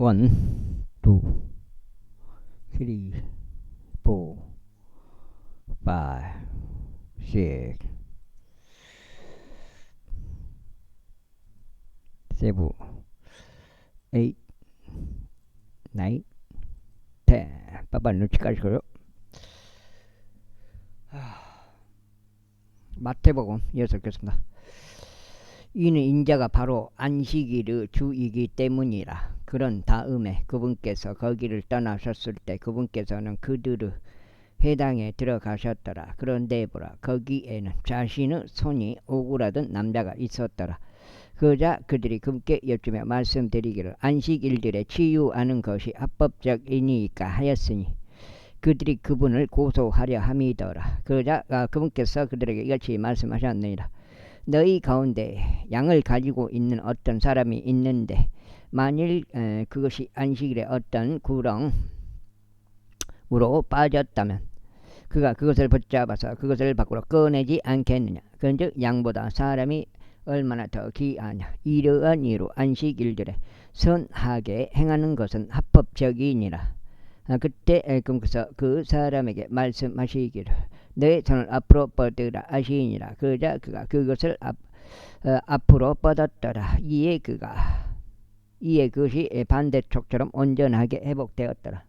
1, 2, 3, 4, 5, 6, 7, 8, 9, 10. 빠빠 눈치까지 그려. 마태복음 이어서 이는 인자가 바로 안식일의 주이기 때문이라. 그런 다음에 그분께서 거기를 떠나셨을 때 그분께서는 그들의 회당에 들어가셨더라. 그런데 보라, 거기에는 자신의 손이 오그라든 남자가 있었더라. 그러자 그들이 그분께 여쭈며 말씀드리기를 안식일들에 치유하는 것이 합법적이니까 하였으니 그들이 그분을 고소하려 함이더라. 그러자 그분께서 그들에게 이같이 말씀하셨느니라. 너희 가운데 양을 가지고 있는 어떤 사람이 있는데 만일 그것이 안식일에 어떤 구렁으로 빠졌다면 그가 그것을 붙잡아서 그것을 밖으로 꺼내지 않겠느냐. 그런즉 양보다 사람이 얼마나 더 귀하냐. 이러한 이유로 안식일들에 선하게 행하는 것은 합법적이니라. 그때 그분께서 그 사람에게 말씀하시기를 너의 손을 앞으로 뻗으라 하시니라. 그러자 그가 그것을 앞으로 뻗었더라. 이에 그것이 반대쪽처럼 온전하게 회복되었더라.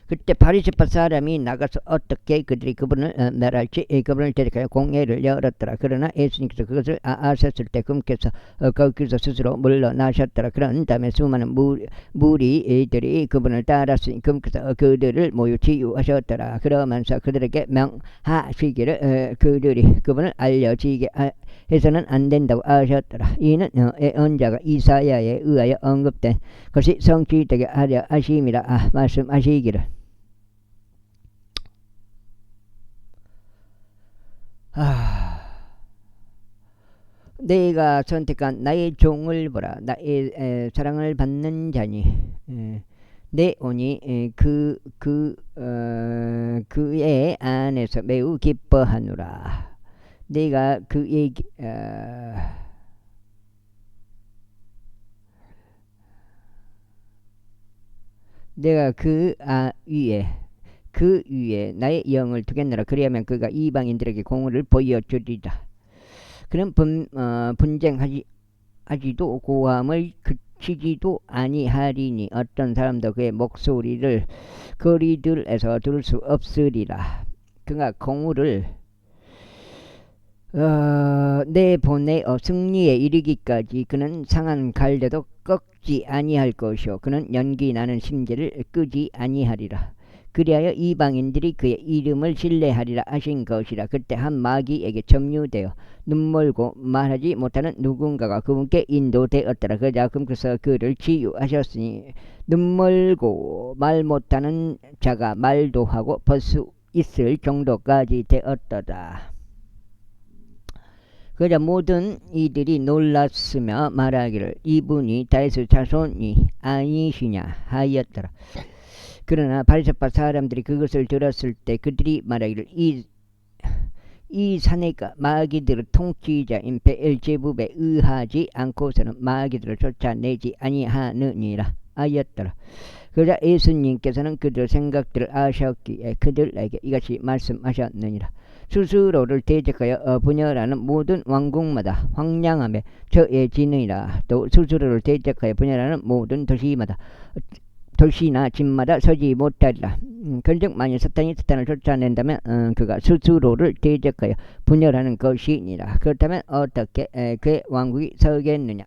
그때 바리새파 사람이 나가서 어떻게 그들이 그분을 멸할지 그분을 대적하여 공회를 열었더라. 그러나 예수님께서 그것을 아셨을 때 그분께서 거기서 스스로 물러나셨더라. 그런 다음에 수많은 무리들이 그분을 따랐으니 그분께서 그들을 모유 치유하셨더라. 그러면서 그들에게 명하시기를 그들이 그분을 알려지게 해서는 안 된다고 하셨더라. 이는 예언자가 이사야에 의하여 언급된 것이 성취되게 하려 하심이라 말씀하시기를 내가 선택한 나의 종을 보라. 나의 사랑을 받는 자니 내 온이 그의 안에서 매우 기뻐하노라. 내가 그의 내가 그 위에 나의 영을 두겠노라. 그리하면 그가 이방인들에게 공의를 보여주리라. 그는 분쟁하지도 고함을 그치지도 아니하리니 어떤 사람도 그의 목소리를 거리들에서 들을 수 없으리라. 그가 공의를 내보내어 승리에 이르기까지 그는 상한 갈대도 꺾지 아니할 것이요 그는 연기 나는 심지를 끄지 아니하리라. 그리하여 이방인들이 그의 이름을 신뢰하리라 하신 것이라. 그때 한 마귀에게 점유되어 눈멀고 말하지 못하는 누군가가 그분께 인도되었더라. 그러자 그분께서 그를 치유하셨으니 눈멀고 말 못하는 자가 말도 하고 볼 수 있을 정도까지 되었더라. 그러자 모든 이들이 놀랐으며 말하기를 이분이 다윗의 자손이 아니시냐 하였더라. 그러나 바리새파 사람들이 그것을 들었을 때 그들이 말하기를 이 사내가 마귀들의 통치자인 베엘제불에 의하지 않고서는 마귀들을 쫓아내지 아니하느니라 하였더라. 그러자 예수님께서는 그들 생각들을 아셨기에 그들에게 이같이 말씀하셨느니라. 스스로를 대적하여 분열하는 모든 왕국마다 황량함에 처해지느니라. 또 스스로를 대적하여 분열하는 모든 도시나 집마다 서지 못하리라. 그런즉 만일 사탄이 사탄을 쫓아낸다면 그가 스스로를 대적하여 분열하는 것이니라. 그렇다면 어떻게 그의 왕국이 서겠느냐.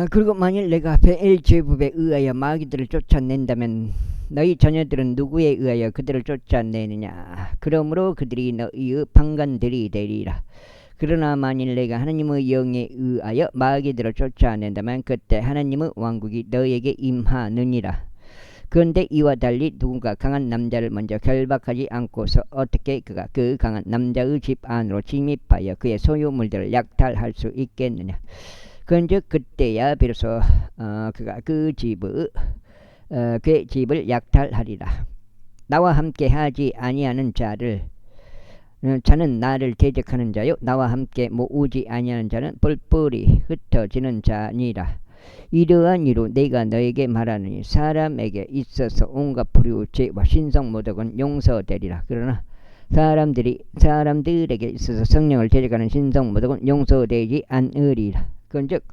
그리고 만일 내가 베엘제불에 의하여 마귀들을 쫓아낸다면 너희 자녀들은 누구에 의하여 그들을 쫓아내느냐. 그러므로 그들이 너희의 방관들이 되리라. 그러나 만일 내가 하나님의 영에 의하여 마귀들을 쫓아낸다면 그때 하나님의 왕국이 너희에게 임하느니라. 그런데 이와 달리 누군가 강한 남자를 먼저 결박하지 않고서 어떻게 그가 그 강한 남자의 집 안으로 침입하여 그의 소유물들을 약탈할 수 있겠느냐. 그런즉 그때야 비로소 그가 그의 집을 약탈하리라. 나와 함께 하지 아니하는 자는 나를 대적하는 자요 나와 함께 모으지 아니하는 자는 뿔뿔이 흩어지는 자니라. 이러한 이로 내가 너에게 말하느니 사람에게 있어서 온갖 불의의 죄와 신성모독은 용서되리라. 그러나 사람들에게 있어서 성령을 대적하는 신성모독은 용서되지 않으리라. 그런즉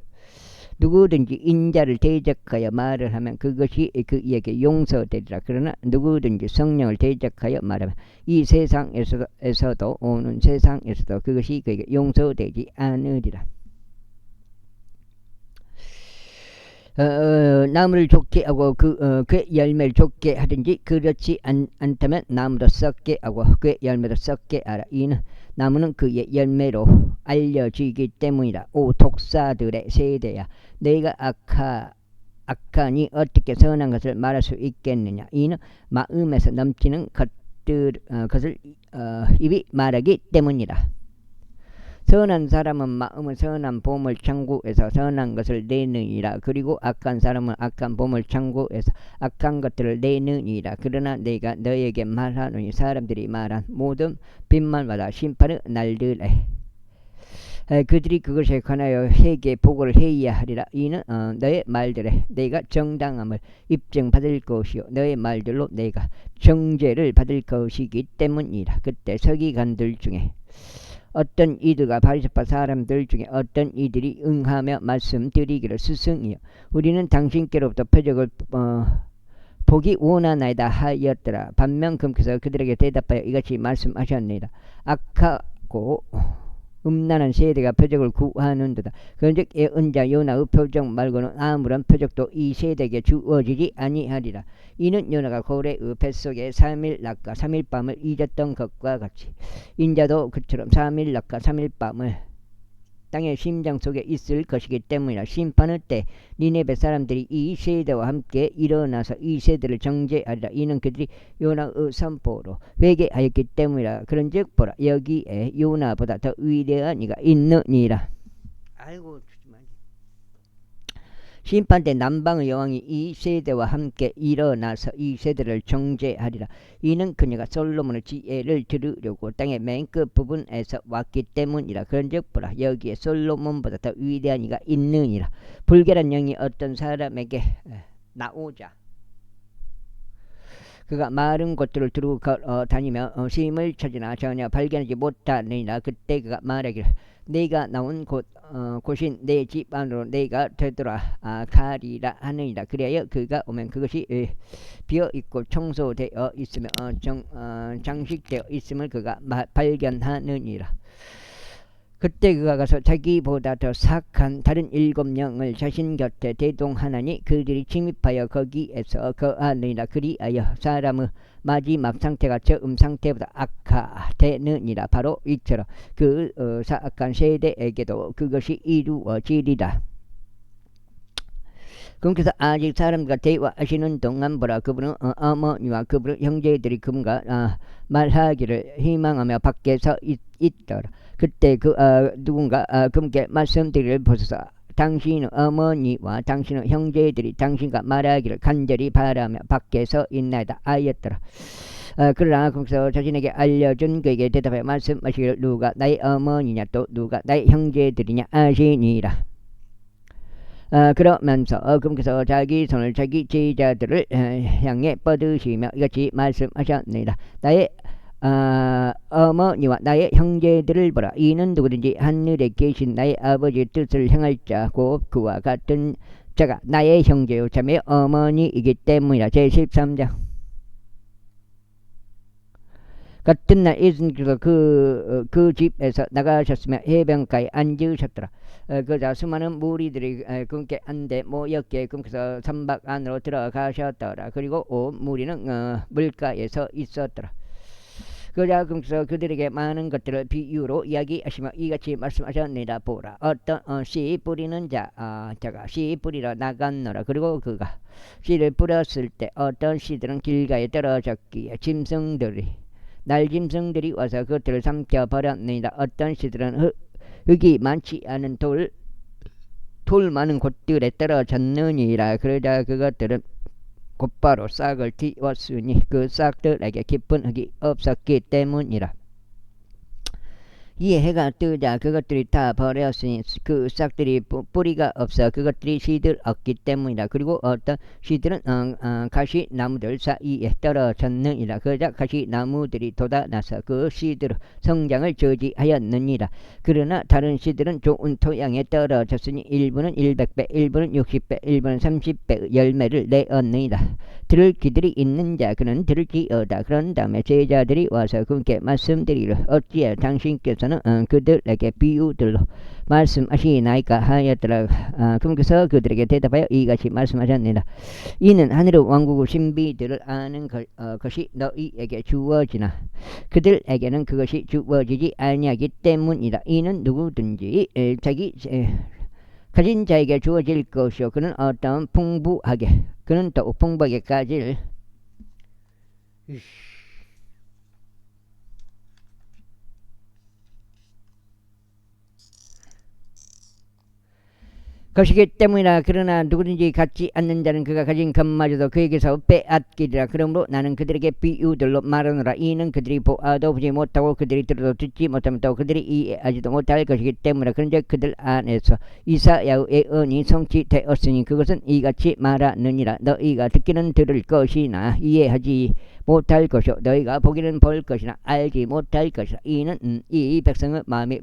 누구든지 인자를 대적하여 말을 하면 그것이 그에게 용서되리라. 그러나 누구든지 성령을 대적하여 말하면 이 세상에서도 오는 세상에서도 그것이 그에게 용서되지 않으리라. 나무를 좋게 하고 그 열매를 좋게 하든지 그렇지 않다면 나무도 썩게 하고 그 열매도 썩게 하라. 이는 나무는 그의 열매로 알려지기 때문이라. 오 독사들의 세대야, 내가 악하니 어떻게 선한 것을 말할 수 있겠느냐. 이는 마음에서 넘치는 것을 입이 말하기 때문이라. 선한 사람은 마음은 선한 보물 창고에서 선한 것을 내느니라. 그리고 악한 사람은 악한 보물 창고에서 악한 것들을 내느니라. 그러나 내가 너에게 말하노니 사람들이 말한 모든 빈말마다 심판의 날들에 그들이 그것에 관하여 회개 보고를 해야 하리라. 이는 너의 말들에 내가 정당함을 입증받을 것이요 너의 말들로 내가 정죄를 받을 것이기 때문이라. 그때 서기관들 중에 어떤 이들과 바리새파 사람들 중에 어떤 이들이 응하며 말씀드리기를 스승이여 우리는 당신께로부터 표적을 보기 원하나이다 하였더라. 반면 금께서 그들에게 대답하여 이같이 말씀하셨느니라. 악하고 음란한 세대가 표적을 구하는도다. 그런즉 예언자 요나의 표적 말고는 아무런 표적도 이 세대에게 주어지지 아니하리라. 이는 요나가 고래의 뱃속에 3일 낮과 3일 밤을 잊었던 것과 같이 인자도 그처럼 3일 낮과 3일 밤을 땅의 심장 속에 있을 것이기 때문이라. 심판의 때 니네베 사람들이 이 세대와 함께 일어나서 이 세대를 정죄하리라. 이는 그들이 요나의 선포로 회개하였기 때문이라. 그런즉 보라 여기에 요나보다 더 위대한 이가 있느니라. 아이고 심판 때 남방의 여왕이 이 세대와 함께 일어나서 이 세대를 정죄하리라. 이는 그녀가 솔로몬의 지혜를 들으려고 땅의 맨 끝 부분에서 왔기 때문이라. 그런즉 보라 여기에 솔로몬보다 더 위대한 이가 있느니라. 불결한 영이 어떤 사람에게 나오자 그가 마른 곳들을 두루 다니며 쉼을 찾으나 전혀 발견하지 못하느니라. 그때 그가 말하기를 내가 나온 곳인 내 집 안으로 내가 되돌아 가리라 하느니라. 그리하여 그가 오면 그것이 비어있고 청소되어 있으며 장식되어 있음을 그가 발견하느니라. 그때 그가 가서 자기보다 더 사악한 다른 7명을 자신 곁에 대동하나니 그들이 침입하여 거기에서 거하느니라. 그리하여 사람의 마지막 상태가 처음 상태보다 악화되느니라. 바로 이처럼 그 사악한 세대에게도 그것이 이루어지리라. 그분께서 아직 사람과 대화하시는 동안 보라 그분은 어머니와 그분의 형제들이 그분과 말하기를 희망하며 밖에서 있더라. 그때 누군가 그분께 말씀드리기를 보소서. 당신의 어머니와 당신의 형제들이 당신과 말하기를 간절히 바라며 밖에서 있나이다 하였더라. 그러나 그분께서 자신에게 알려준 그에게 대답하여 말씀하시기를 누가 나의 어머니냐 또 누가 나의 형제들이냐 하시니라. 그러면서 그분께서 자기 손을 자기 제자들을 향해 뻗으시며 이같이 말씀하셨느니라. 나의 어머니와 나의 형제들을 보라. 이는 누구든지 하늘에 계신 나의 아버지의 뜻을 행할 자 곧 그와 같은 자가 나의 형제요 자매요 어머니이기 때문이라. 제13장 같은 날 예수님께서 그 집에서 나가셨으며 해변가에 앉으셨더라. 그자 수많은 무리들이 그분께 안대 모였기에 그분께서 선박 안으로 들어가셨더라. 그리고 온 무리는 물가에서 있었더라. 그래서 그들에게 많은 것들을 비유로 이야기하시며 이같이 말씀하셨느니라. 보라, 어떤 씨 뿌리는 자가 씨 뿌리러 나갔노라. 그리고 그가 씨를 뿌렸을 때 어떤 씨들은 길가에 떨어졌기에 날짐승들이 와서 그것들을 삼켜버렸느니라. 어떤 씨들은 흙이 많지 않은 돌 많은 곳들에 떨어졌느니라. 그러자 그것들은 곧바로 싹을 틔웠으니 그 싹들에게 깊은 흙이 없었기 때문이라. 이에 해가 뜨자 그것들이 다 버렸으니 그 싹들이 뿌리가 없어 그것들이 씨들 없기 때문이라. 그리고 어떤 씨들은 가시나무들 사이에 떨어졌느니라. 그러자 가시나무들이 돋아나서 그 씨들 성장을 저지하였느니라. 그러나 다른 씨들은 좋은 토양에 떨어졌으니 일부는 100배, 일부는 60배, 일부는 30배 열매를 내었느니라. 들을 귀들이 있는 자 그는 들을지어다. 그런 다음에 제자들이 와서 그분께 말씀드리려 어찌하여 당신께서는 그들에게 비유들로 말씀하시나이까 하였더라. 그분께서 그들에게 대답하여 이같이 말씀하셨느니라. 이는 하늘의 왕국의 신비들을 아는 것이 너희에게 주어지나 그들에게는 그것이 주어지지 아니하기 때문이다. 이는 누구든지 자기 가진 자에게 주어질 것이요 그는 어떤 그는 또 풍부하게 가질 것이기 때문이라. 그러나 누구든지 갖지 않는 자는 그가 가진 것마저도 그에게서 빼앗기리라. 그러므로 나는 그들에게 비유들로 말하노라. 이는 그들이 보아도 보지 못하고 그들이 들어도 듣지 못하면 또 그들이 이해하지도 못할 것이기 때문이라. 그런데 그들 안에서 이사야의 예언이 성취되었으니 그것은 이같이 말하느니라. 너희가 듣기는 들을 것이나 이해하지 못할 것이요 너희가 보기는 볼 것이나 알지 못할 것이라. 이는 이 백성의 마음에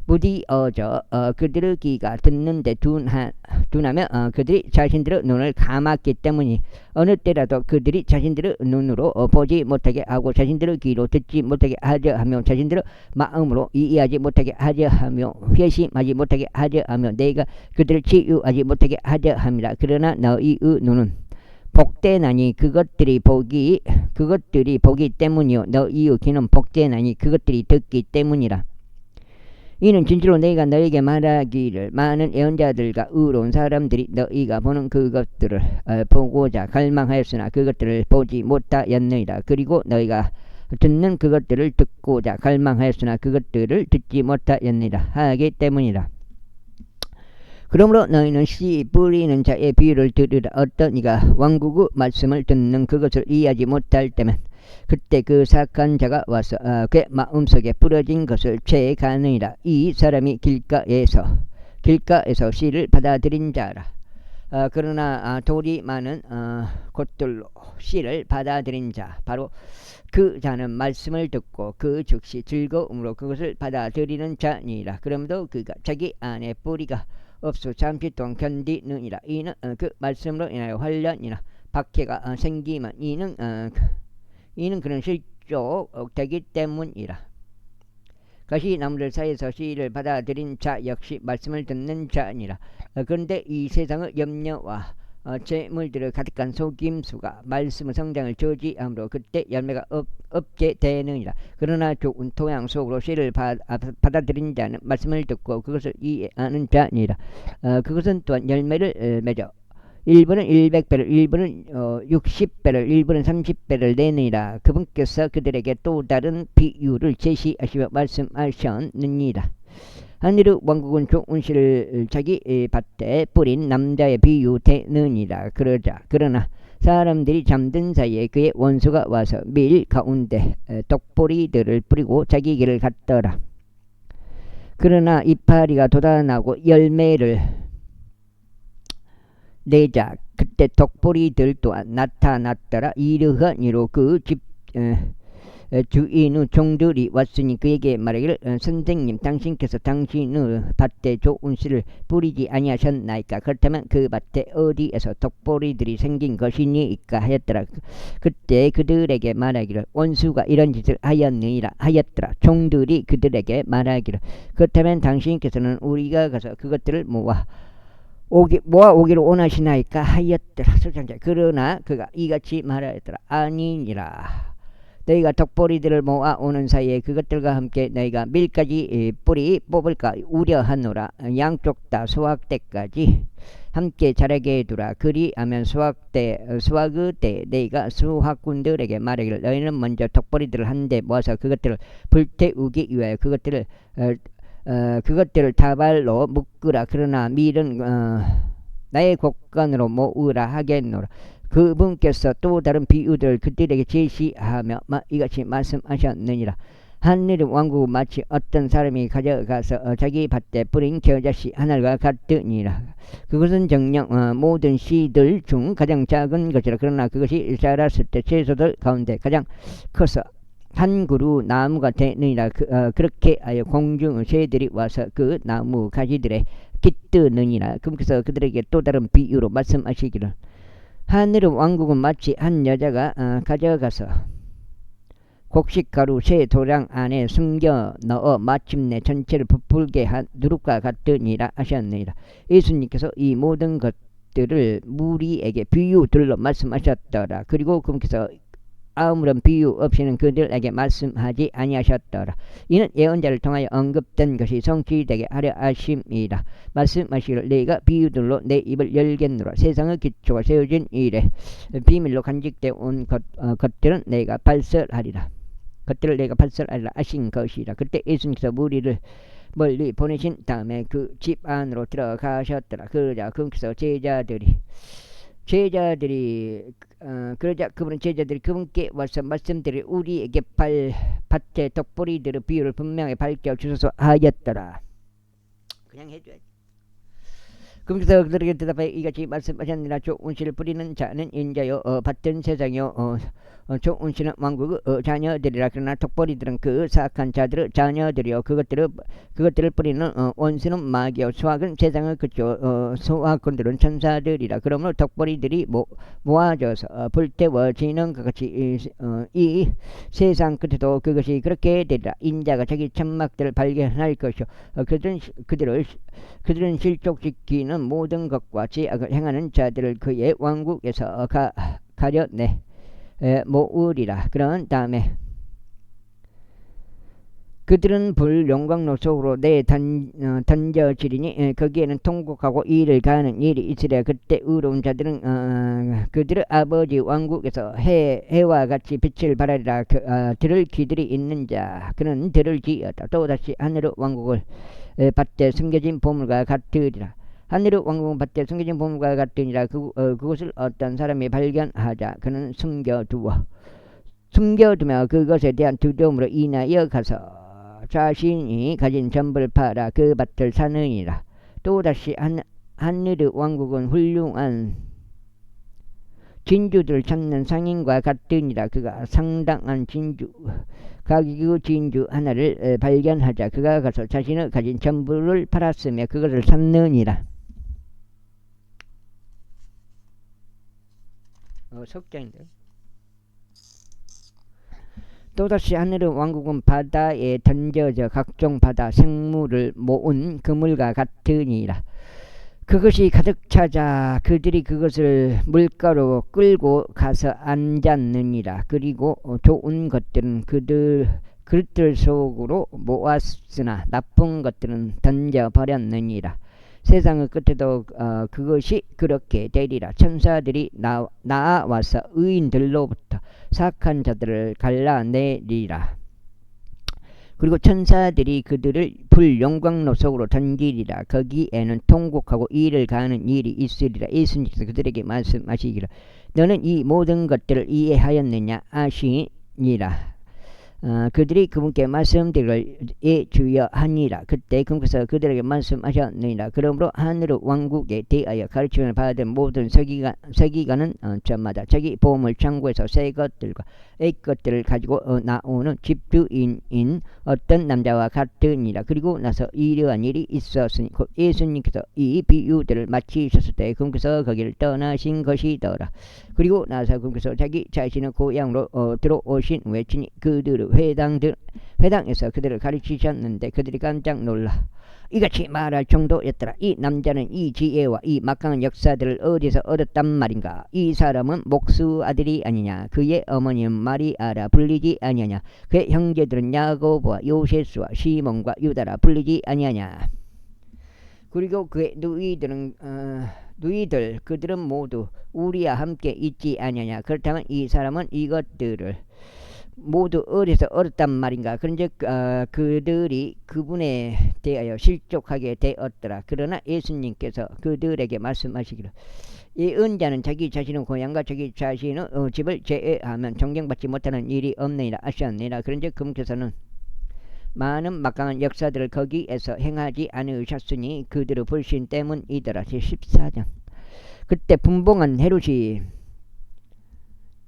무디어져 그들의 귀가 듣는데 둔하며 그들이 자신들의 눈을 감았기 때문이 어느 때라도 그들이 자신들의 눈으로 보지 못하게 하고 자신들의 귀로 듣지 못하게 하려 하며 자신들의 마음으로 이해하지 못하게 하려 하며 회심하지 못하게 하려 하며 내가 그들을 치유하지 못하게 하려 함이라. 그러나 너희의 눈은 복되나니 그것들이 보기 때문이요 너희의 귀는 복되나니 그것들이 듣기 때문이라. 이는 진실로 너희가 너희에게 말하기를 많은 예언자들과 의로운 사람들이 너희가 보는 그것들을 보고자 갈망하였으나 그것들을 보지 못하였느니라. 그리고 너희가 듣는 그것들을 듣고자 갈망하였으나 그것들을 듣지 못하였느니라 하기 때문이라. 그러므로 너희는 씨 뿌리는 자의 비유를 들으라. 어떤 이가 왕국의 말씀을 듣는 그것을 이해하지 못할 때면 그때 그 사악한 자가 와서 그 마음속에 뿌려진 것을 채가느니라. 이 사람이 길가에서 씨를 받아들인 자라. 그러나 돌이 많은 곳들로 씨를 받아들인 자 바로 그 자는 말씀을 듣고 그 즉시 즐거움으로 그것을 받아들이는 자니라. 그러므로 그가 자기 안에 뿌리가 없어 잠시 동안 견디느니라. 이는 그 말씀으로 인하여 환란이나 박해가 생기면 이는 그런 실족 되기 때문이라. 가시나무들 사이에서 씨를 받아들인 자 역시 말씀을 듣는 자니라. 그런데 이 세상의 염려와 재물들을 가득한 속임수가 말씀의 성장을 저지함으로 그때 열매가 없게 되느니라. 그러나 좋은 토양 속으로 씨를 받아들인 자는 말씀을 듣고 그것을 이해하는 자니라. 그것은 또한 열매를 맺어 일부는 100배를 일부는 60배를 일부는 30배를 내느니라. 그분께서 그들에게 또 다른 비유를 제시하시며 말씀하셨느니라. 하늘의 왕국은 좋은 씨를 자기 밭에 뿌린 남자의 비유 되느니라. 그러나 사람들이 잠든 사이에 그의 원수가 와서 밀 가운데 독보리들을 뿌리고 자기 길을 갔더라. 그러나 이파리가 돋아나고 열매를 내자 그때 독보리들 또한 나타났더라. 이러하니로 그 집 주인의 종들이 왔으니 그에게 말하기를 선생님 당신께서 당신의 밭에 좋은 씨를 뿌리지 아니하셨나이까? 그렇다면 그 밭에 어디에서 독보리들이 생긴 것이니까 하였더라. 그때 그들에게 말하기를 원수가 이런 짓을 하였더라. 종들이 그들에게 말하기를 그렇다면 당신께서는 우리가 가서 그것들을 모아 오기를 원하시나이까 하였더라. 그러나 그가 이같이 말하였더라. 아니니라. 너희가 덕보리들을 모아 오는 사이에 그것들과 함께 너희가 밀가지 뿌리 뽑을까 우려하노라. 양쪽 다 수확 때까지 함께 자라게 두라. 그리하면 수확의 때 너희가 수확꾼들에게 말하기를 너희는 먼저 덕보리들을 한데 모아서 그것들을 불태우기 위하여 그것들을 다발로 묶으라. 그러나 밀은 나의 곡간으로 모으라 하겠노라. 그분께서 또 다른 비유들을 그들에게 제시하며 이같이 말씀하셨느니라. 하늘의 왕국은 마치 어떤 사람이 가져가서 자기 밭에 뿌린 겨자씨 하나가 같으니라. 그것은 정녕 모든 씨들 중 가장 작은 것이라. 그러나 그것이 자랐을 때 채소들 가운데 가장 커서 한 그루 나무가 되느니라. 그렇게 하여 공중의 새들이 와서 그 나무 가지들에 깃드느니라. 그래서 그들에게 또 다른 비유로 말씀하시기를 하늘의 왕국은 마치 한 여자가 가져가서 곡식가루 새 도량 안에 숨겨 넣어 마침내 전체를 부풀게 한 누룩과 같으니라 하셨느니라. 예수님께서 이 모든 것들을 무리에게 비유들로 말씀하셨더라. 그리고 그분께서 아무런 비유 없이는 그들에게 말씀하지 아니하셨더라. 이는 예언자를 통하여 언급된 것이 성취되게 하려 하심이라. 말씀하시기를 내가 비유들로 내 입을 열겠노라. 세상의 기초가 세워진 이래 비밀로 간직되어 온 것들은 내가 발설하리라. 것들을 내가 발설하리라 하신 것이라. 그때 예수님께서 무리를 멀리 보내신 다음에 그 집 안으로 들어가셨더라. 그러자 그분께서 그분은 제자들이 그분께 와서 말씀드릴 우리에게 밭의 덕보리들의 비유를 분명히 밝혀 주소서 하였더라. 그냥 해줘야지. 그분께서 그들에게 대답하여 이같이 말씀하셨느니라. 좋은 씨를 뿌리는 자는 인자요 받던 세상이요 좋은 씨는 왕국의 자녀들이라. 그러나 덕보리들은 그 사악한 자들의 자녀들이요 그것들을 뿌리는 원수는 마귀요 수확은 세상의 그쪽 수확꾼들은 천사들이라. 그러므로 덕보리들이 모아져서 불태워지는 것 같이 이 세상 끝에도 그것이 그렇게 되리라. 인자가 자기 천막들을 발견할 것이요 그들은 실족시키는 모든 것과 죄악을 행하는 자들을 그의 왕국에서 가려내 모으리라. 그런 다음에 그들은 불 용광로 속으로 던져지리니 거기에는 통곡하고 이를 가하는 일이 있으리라. 그때 의로운 자들은 그들의 아버지 왕국에서 해와 같이 빛을 발하리라. 들을 귀들이 있는 자 그는 들을지어다. 또다시 하늘의 왕국을 밭에 숨겨진 보물과 같으리라. 하늘의 왕국은 밭에 숨겨진 보물과 같으니라. 그것을 어떤 사람이 발견하자 그는 숨겨두며 그것에 대한 두려움으로 인하여 가서 자신이 가진 전부를 팔아 그 밭을 사느니라. 또다시 하늘의 왕국은 훌륭한 진주들을 찾는 상인과 같으니라. 그가 상당한 가격의 진주 하나를 발견하자 그가 가서 자신의 가진 전부를 팔았으며 그것을 샀느니라. 석장인데. 또다시 하늘의 왕국은 바다에 던져져 각종 바다 생물을 모은 그물과 같으니라. 그것이 가득 차자 그들이 그것을 물가로 끌고 가서 앉았느니라. 그리고 좋은 것들은 그릇들 속으로 모았으나 나쁜 것들은 던져버렸느니라. 세상의 끝에도 그것이 그렇게 되리라. 천사들이 나와서 의인들로부터 사악한 자들을 갈라내리라. 그리고 천사들이 그들을 불 용광로 속으로 던지리라. 거기에는 통곡하고 이를 가하는 일이 있으리라. 예수님께서 그들에게 말씀하시기를 너는 이 모든 것들을 이해하였느냐 하시니라. 그들이 그분께 말씀드리기를 예 주여 하니라. 그때 그분께서 그들에게 말씀하셨느니라. 그러므로 하늘의 왕국에 대하여 가르침을 받은 모든 서기관은 저마다 자기 보물 창고에서 새 것들과 옛 것들을 가지고 나오는 집주인인 어떤 남자와 같으니라. 그리고 나서 이러한 일이 있었으니 곧 예수님께서 이 비유들을 마치셨을 때 그분께서 거기를 떠나신 것이더라. 그리고 나서 그분께서 자기 자신의 고향으로 들어오신 후에 친히 그들의 회당에서 그들을 가르치셨는데 그들이 깜짝 놀라 이같이 말할 정도였더라. 이 남자는 이 지혜와 이 막강한 역사들을 어디서 얻었단 말인가? 이 사람은 목수 아들이 아니냐? 그의 어머니는 마리아라 불리지 아니하냐? 그의 형제들은 야고보와 요세수와 시몬과 유다라 불리지 아니하냐? 그리고 그의 누이들 그들은 모두 우리와 함께 있지 아니하냐? 그렇다면 이 사람은 이것들을 모두 어디서 얻었단 말인가? 그런즉 그들이 그분에 대하여 실족하게 되었더라. 그러나 예수님께서 그들에게 말씀하시기를 이 은자는 자기 자신의 고향과 자기 자신의 집을 제외하면 존경받지 못하는 일이 없느니라 하셨느니라. 그런즉 그분께서는 많은 막강한 역사들을 거기에서 행하지 않으셨으니 그들의 불신 때문이더라. 제14장. 그때 분봉한 헤롯이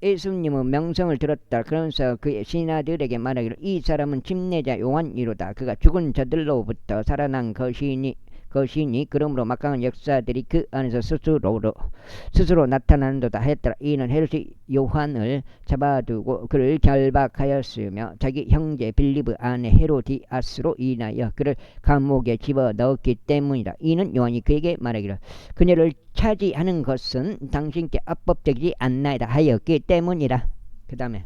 예수님의 명성을 들었다. 그러면서 그의 신하들에게 말하기를 이 사람은 침례자 요한이로다. 그가 죽은 자들로부터 살아난 것이니 그러므로 막강한 역사들이 그 안에서 스스로 나타난도다 했더라. 이는 헤롯이 요한을 잡아두고 그를 결박하였으며 자기 형제 빌립의 아내 헤로디아스로 인하여 그를 감옥에 집어넣었기 때문이다. 이는 요한이 그에게 말하기를 그녀를 차지하는 것은 당신께 합법되지 않나이다 하였기 때문이라. 그 다음에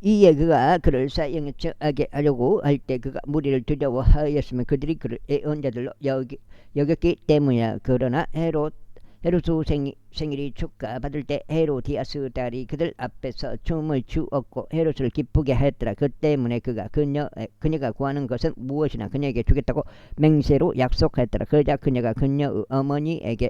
이에 그가 그를 사형하게 하려고 할 때 그가 무리를 두려워하였으면 그들이 그를 애언자들로 여겼기 때문이야. 그러나 헤롯의 생일이 축하받을 때 헤로디아스 딸이 그들 앞에서 춤을 추었고 헤롯을 기쁘게 했더라. 그 때문에 그가 그녀가 구하는 것은 무엇이나 그녀에게 주겠다고 맹세로 약속했더라. 그러자 그녀가 그녀의 어머니에게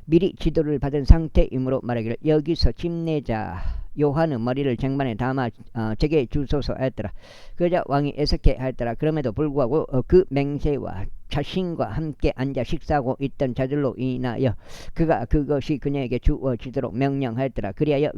미리 지도를 받은 상태이므로 말하기를 여기서 침례자 요한의 머리를 쟁반에 담아 제게 주소서 했더라. 그러자 왕이 애석해 했더라. 그럼에도 불구하고 그 맹세와 자신과 함께 앉아 식사하고 있던 자들로 인하여 그가 그것이 그녀에게 주어지도록 명령하였더라. 그리하여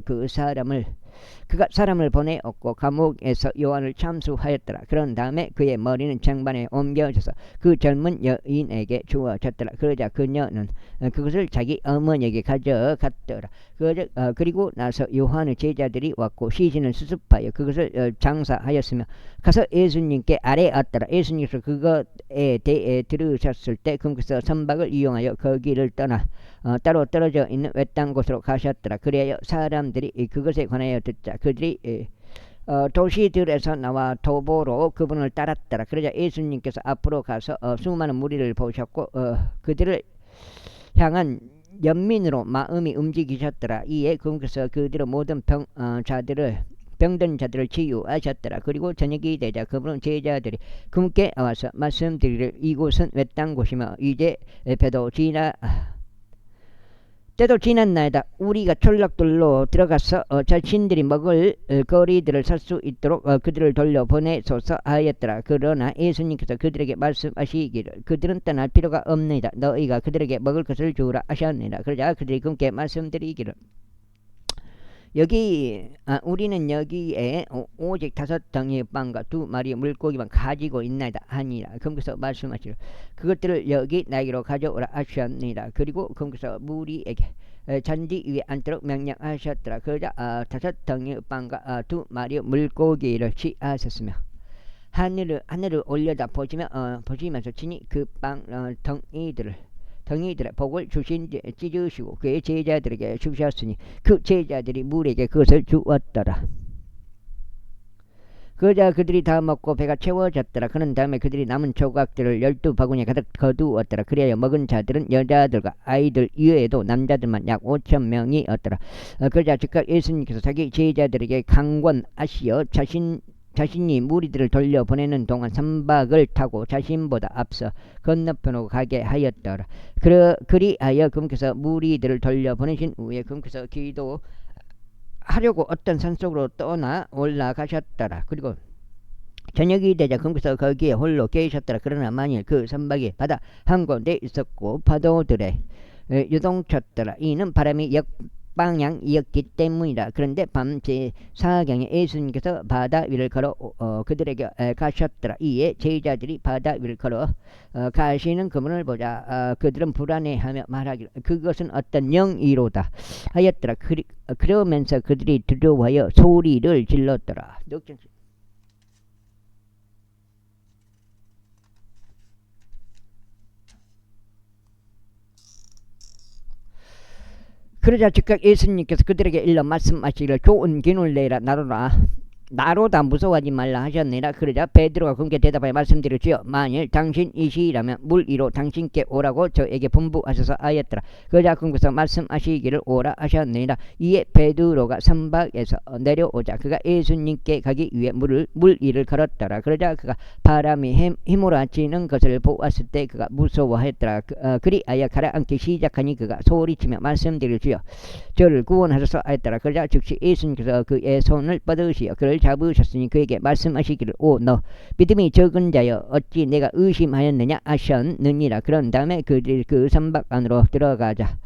그가 사람을 보내었고 감옥에서 요한을 참수하였더라. 그런 다음에 그의 머리는 쟁반에 옮겨져서 그 젊은 여인에게 주어졌더라. 그러자 그녀는 그것을 자기 어머니에게 가져갔더라. 그리고 나서 요한의 제자들이 왔고 시신을 수습하여 그것을 장사하였으며 가서 예수님께 아뢰었더라. 예수님께서 그것에 대해 들으셨을 때 그분께서 선박을 이용하여 거기를 떠나 따로 떨어져 있는 외딴 곳으로 가셨더라. 그래야 사람들이 그것에 관하여 듣자 그들이 도시들에서 나와 도보로 그분을 따랐더라. 그러자 예수님께서 앞으로 가서 수많은 무리를 보셨고 그들을 향한 연민으로 마음이 움직이셨더라. 이에 그분께서 그들의 모든 병든 자들을 치유하셨더라. 그리고 저녁이 되자 그분은 제자들이 그분께 와서 말씀드리기를 이곳은 외딴 곳이며 이제 때도 지났나이다. 우리가 촌락들로 들어가서 자신들이 먹을 거리들을 살 수 있도록 그들을 돌려보내소서 하였더라. 그러나 예수님께서 그들에게 말씀하시기를 그들은 떠날 필요가 없느니라. 너희가 그들에게 먹을 것을 주라 하셨느니라. 그러자 그들이 그분께 말씀드리기를 우리는 여기에 오직 5덩이의 빵과 2마리의 물고기만 가지고 있나이다 하니라. 그분께서 말씀하시기를 그것들을 여기 나에게로 가져오라 하셨느니라. 그리고 그분께서 무리에게 잔디 위에 앉도록 명령하셨더라. 그러자 5덩이의 빵과 2마리의 물고기를 취하셨으며 하늘을 올려다 보시면서 친히 그 빵 덩이들의 복을 주신 뒤 찢으시고 그의 제자들에게 주셨으니 그 제자들이 물에게 그것을 주었더라. 그러자 그들이 다 먹고 배가 채워졌더라. 그런 다음에 그들이 남은 조각들을 12바구니에 가득 거두었더라. 그리하여 먹은 자들은 여자들과 아이들 이외에도 남자들만 약 5,000명이었더라. 그러자 즉각 예수님께서 자기 제자들에게 강권하시어 자신이 무리들을 돌려보내는 동안 선박을 타고 자신보다 앞서 건너편으로 가게 하였더라. 그리하여 그분께서 무리들을 돌려보내신 후에 그분께서 기도하려고 어떤 산속으로 떠나 올라가셨더라. 그리고 저녁이 되자 그분께서 거기에 홀로 계셨더라. 그러나 만일 그 선박이 바다 한가운데 있었고 파도들에 요동쳤더라. 이는 바람이 방향이었기 때문이다. 그런데 밤 제4경에 예수님께서 바다 위를 걸어 그들에게 가셨더라. 이에 제자들이 바다 위를 걸어 가시는 그분을 보자 그들은 불안해하며 말하기를 그것은 어떤 영이로다 하였더라. 그러면서 그들이 두려워하여 소리를 질렀더라. 그러자 즉각 예수님께서 그들에게 일러 말씀하시기를 좋은 기운을 내라 나로다 무서워하지 말라 하셨느니라. 그러자 베드로가 그분께 대답하여 말씀드렸지요. 만일 당신이시라면 물 위로 당신께 오라고 저에게 분부하셔서 하였더라. 그러자 그분께서 말씀하시기를 오라 하셨느니라. 이에 베드로가 선박에서 내려오자 그가 예수님께 가기 위해 물 위를 걸었더라. 그러자 그가 바람이 휘몰아치는 것을 보았을 때 그가 무서워하였더라. 그리하여 가라앉기 시작하니 그가 소리치며 말씀드렸지요. 저를 구원하셔서 하였더라. 그러자 즉시 예수님께서 그의 손을 뻗으시어 그를 잡으셨으니 그에게 말씀하시기를 너 믿음이 적은 자여 어찌 내가 의심하였느냐 하셨느니라. 그런 다음에 그들이 그 선박 안으로 들어가자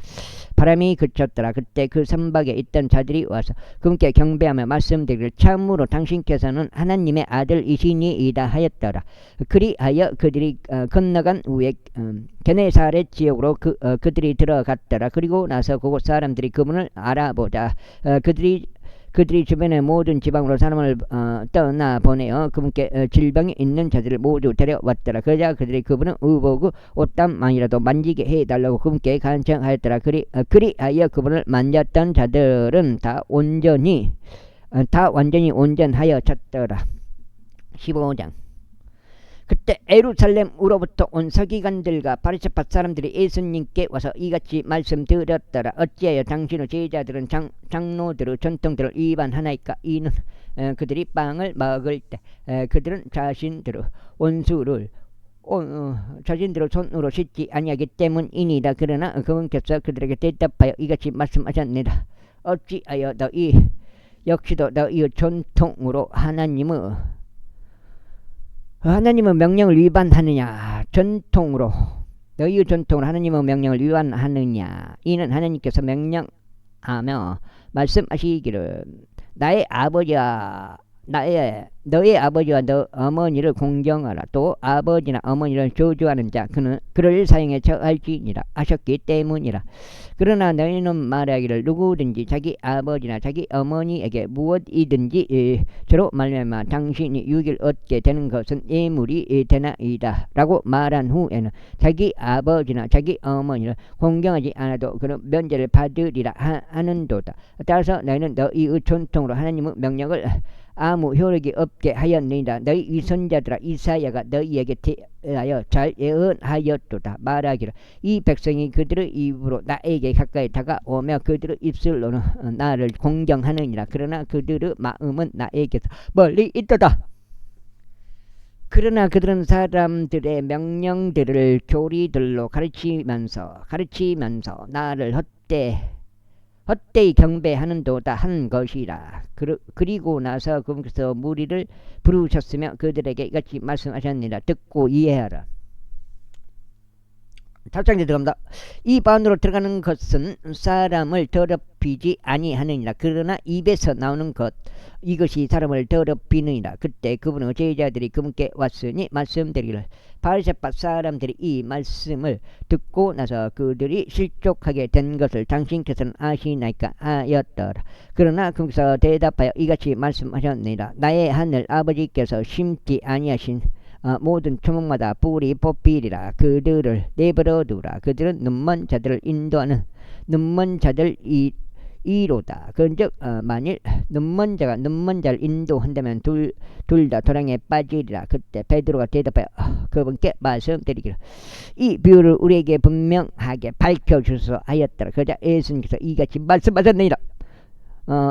바람이 그쳤더라. 그때 그 선박에 있던 자들이 와서 그분께 경배하며 말씀드리기를 참으로 당신께서는 하나님의 아들이시니이다 하였더라. 그리하여 그들이 건너간 후에 게네사렛 지역으로 그들이 들어갔더라. 그리고 나서 그곳 사람들이 그분을 알아보자 그들이 주변의 모든 지방으로 사람을 떠나 보내어 그분께 질병이 있는 자들을 모두 데려왔더라. 그러자 그들이 그분은 의복의 옷땀만이라도 만지게 해달라고 그분께 간청하였더라. 그리하여 그분을 만졌던 자들은 다 완전히 온전하여졌더라. 15장. 그때 예루살렘으로부터 온 서기관들과 바리새파 사람들이 예수님께 와서 이같이 말씀드렸더라. 어찌하여 당신의 제자들은 장로들의 전통들을 위반하나이까? 이는 그들이 빵을 먹을 때 그들은 자신들의 손으로 씻지 아니하기 때문이니이다. 그러나 그분께서 그들에게 대답하여 이같이 말씀하셨느니라. 어찌하여 역시도 너희의 전통으로 하나님의 명령을 위반하느냐? 너희의 전통으로 하나님의 명령을 위반하느냐? 이는 하나님께서 명령하며 말씀하시기를 너의 아버지와 너 어머니를 공경하라. 또 아버지나 어머니를 저주하는 자 그를 사형에 처할지니라 하셨기 때문이라. 그러나 너희는 말하기를 누구든지 자기 아버지나 자기 어머니에게 무엇이든지 저로 말미암아 당신이 유익을 얻게 되는 것은 예물이 되나이다 라고 말한 후에는 자기 아버지나 자기 어머니를 공경하지 않아도 그런 면제를 받으리라 하는도다. 따라서 너희는 너희의 전통으로 하나님의 명령을 아무 효력이 없게 하였느니라. 너희 위선자들아 이사야가 너희에게 대하여 잘 예언하였도다. 말하기를 이 백성이 그들의 입으로 나에게 가까이 다가오며 그들의 입술로는 나를 공경하느니라. 그러나 그들의 마음은 나에게서 멀리 있도다. 그러나 그들은 사람들의 명령들을 교리들로 가르치면서 나를 헛되이 경배하는도다 한 것이라. 그리고 나서 그분께서 무리를 부르셨으며 그들에게 이같이 말씀하셨느니라. 듣고 이해하라. 8장에 들어갑니다. 이 반으로 들어가는 것은 사람을 더럽히지 아니하느니라. 그러나 입에서 나오는 것 이것이 사람을 더럽히느니라. 그때 그분의 제자들이 그분께 왔으니 말씀드리기를 바리새파 사람들이 이 말씀을 듣고 나서 그들이 실족하게 된 것을 당신께서는 아시나이까 하였더라. 그러나 그분께서 대답하여 이같이 말씀하셨느니라. 나의 하늘 아버지께서 심지 아니하신 모든 초목마다 뿌리 뽑히리라. 그들을 내버려두라. 그들은 눈먼 자들을 인도하는 눈먼 자들 이로다. 그런즉 만일 눈먼 자가 눈먼 자를 인도한다면 둘 다 도랑에 빠지리라. 그때 베드로가 대답하여 그분께 말씀드리기를 이 비유를 우리에게 분명하게 밝혀주소서 하였더라. 그러자 예수님께서 이같이 말씀하셨느니라.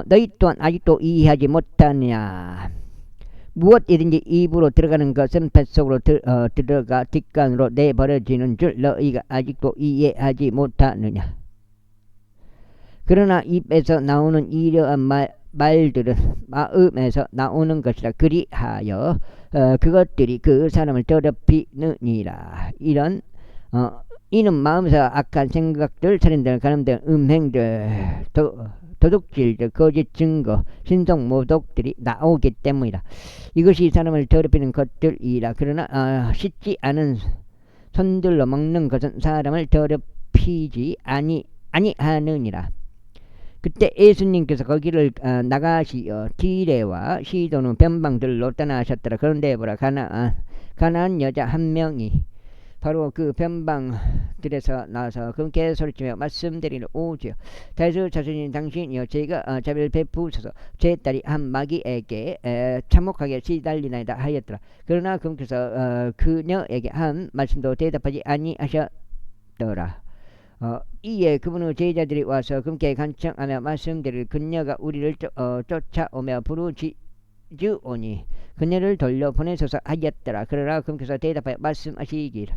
너희 또한 아직도 이해하지 못하느냐? 무엇이든지 입으로 들어가는 것은 뱃속으로 들어가 뒷간으로 내버려지는 줄 너희가 아직도 이해하지 못하느냐? 그러나 입에서 나오는 이러한 말들은 마음에서 나오는 것이라. 그리하여 그것들이 그 사람을 더럽히느니라. 이는 마음에서 악한 생각들, 살인들, 간음들, 음행들, 도둑질들, 거짓 증거, 신성 모독들이 나오기 때문이라. 이것이 사람을 더럽히는 것들이라. 그러나 씻지 않은 손들로 먹는 것은 사람을 더럽히지 아니하느니라. 그때 예수님께서 거기를 나가시어 디레와 시도는 변방들로 떠나셨더라. 그런데 보라 가나안 여자 한 명이 바로 그 변방들에서 나와서 그분께 소리치며 말씀드리는 오지요. 다윗의 자손인 당신이여 제가 자비를 베푸소서. 제 딸이 한 마귀에게 참혹하게 시달리나이다 하였더라. 그러나 그분께서 그녀에게 한 말씀도 대답하지 아니하셨더라. 이에 그분의 제자들이 와서 그분께 간청하며 말씀드릴 그녀가 우리를 쫓아오며 부르짖으오니 그녀를 돌려 보내소서 하였더라. 그러나 그분께서 대답하여 말씀하시기를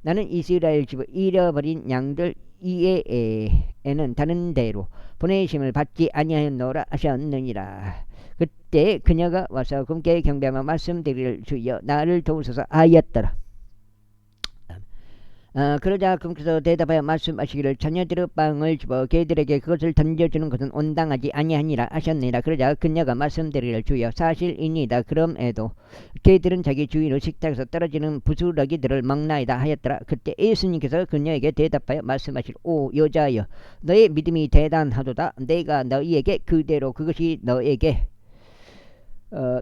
나는 이스라엘 집을 잃어버린 양들 이외에는 다른 데로 보내심을 받지 아니하였노라 하셨느니라. 그때 그녀가 와서 그분께 경배하며 말씀드릴 주여 나를 도우소서 하였더라. 그러자 그분께서 대답하여 말씀하시기를 자녀들의 빵을 집어 개들에게 그것을 던져주는 것은 온당하지 아니하니라 하셨느니라. 그러자 그녀가 말씀드리기를 주여 사실이니이다. 그럼에도 개들은 자기 주인의 식탁에서 떨어지는 부스러기들을 먹나이다 하였더라. 그때 예수님께서 그녀에게 대답하여 말씀하시기를 오 여자여 너의 믿음이 대단하도다. 내가 너희에게 그대로 그것이 너에게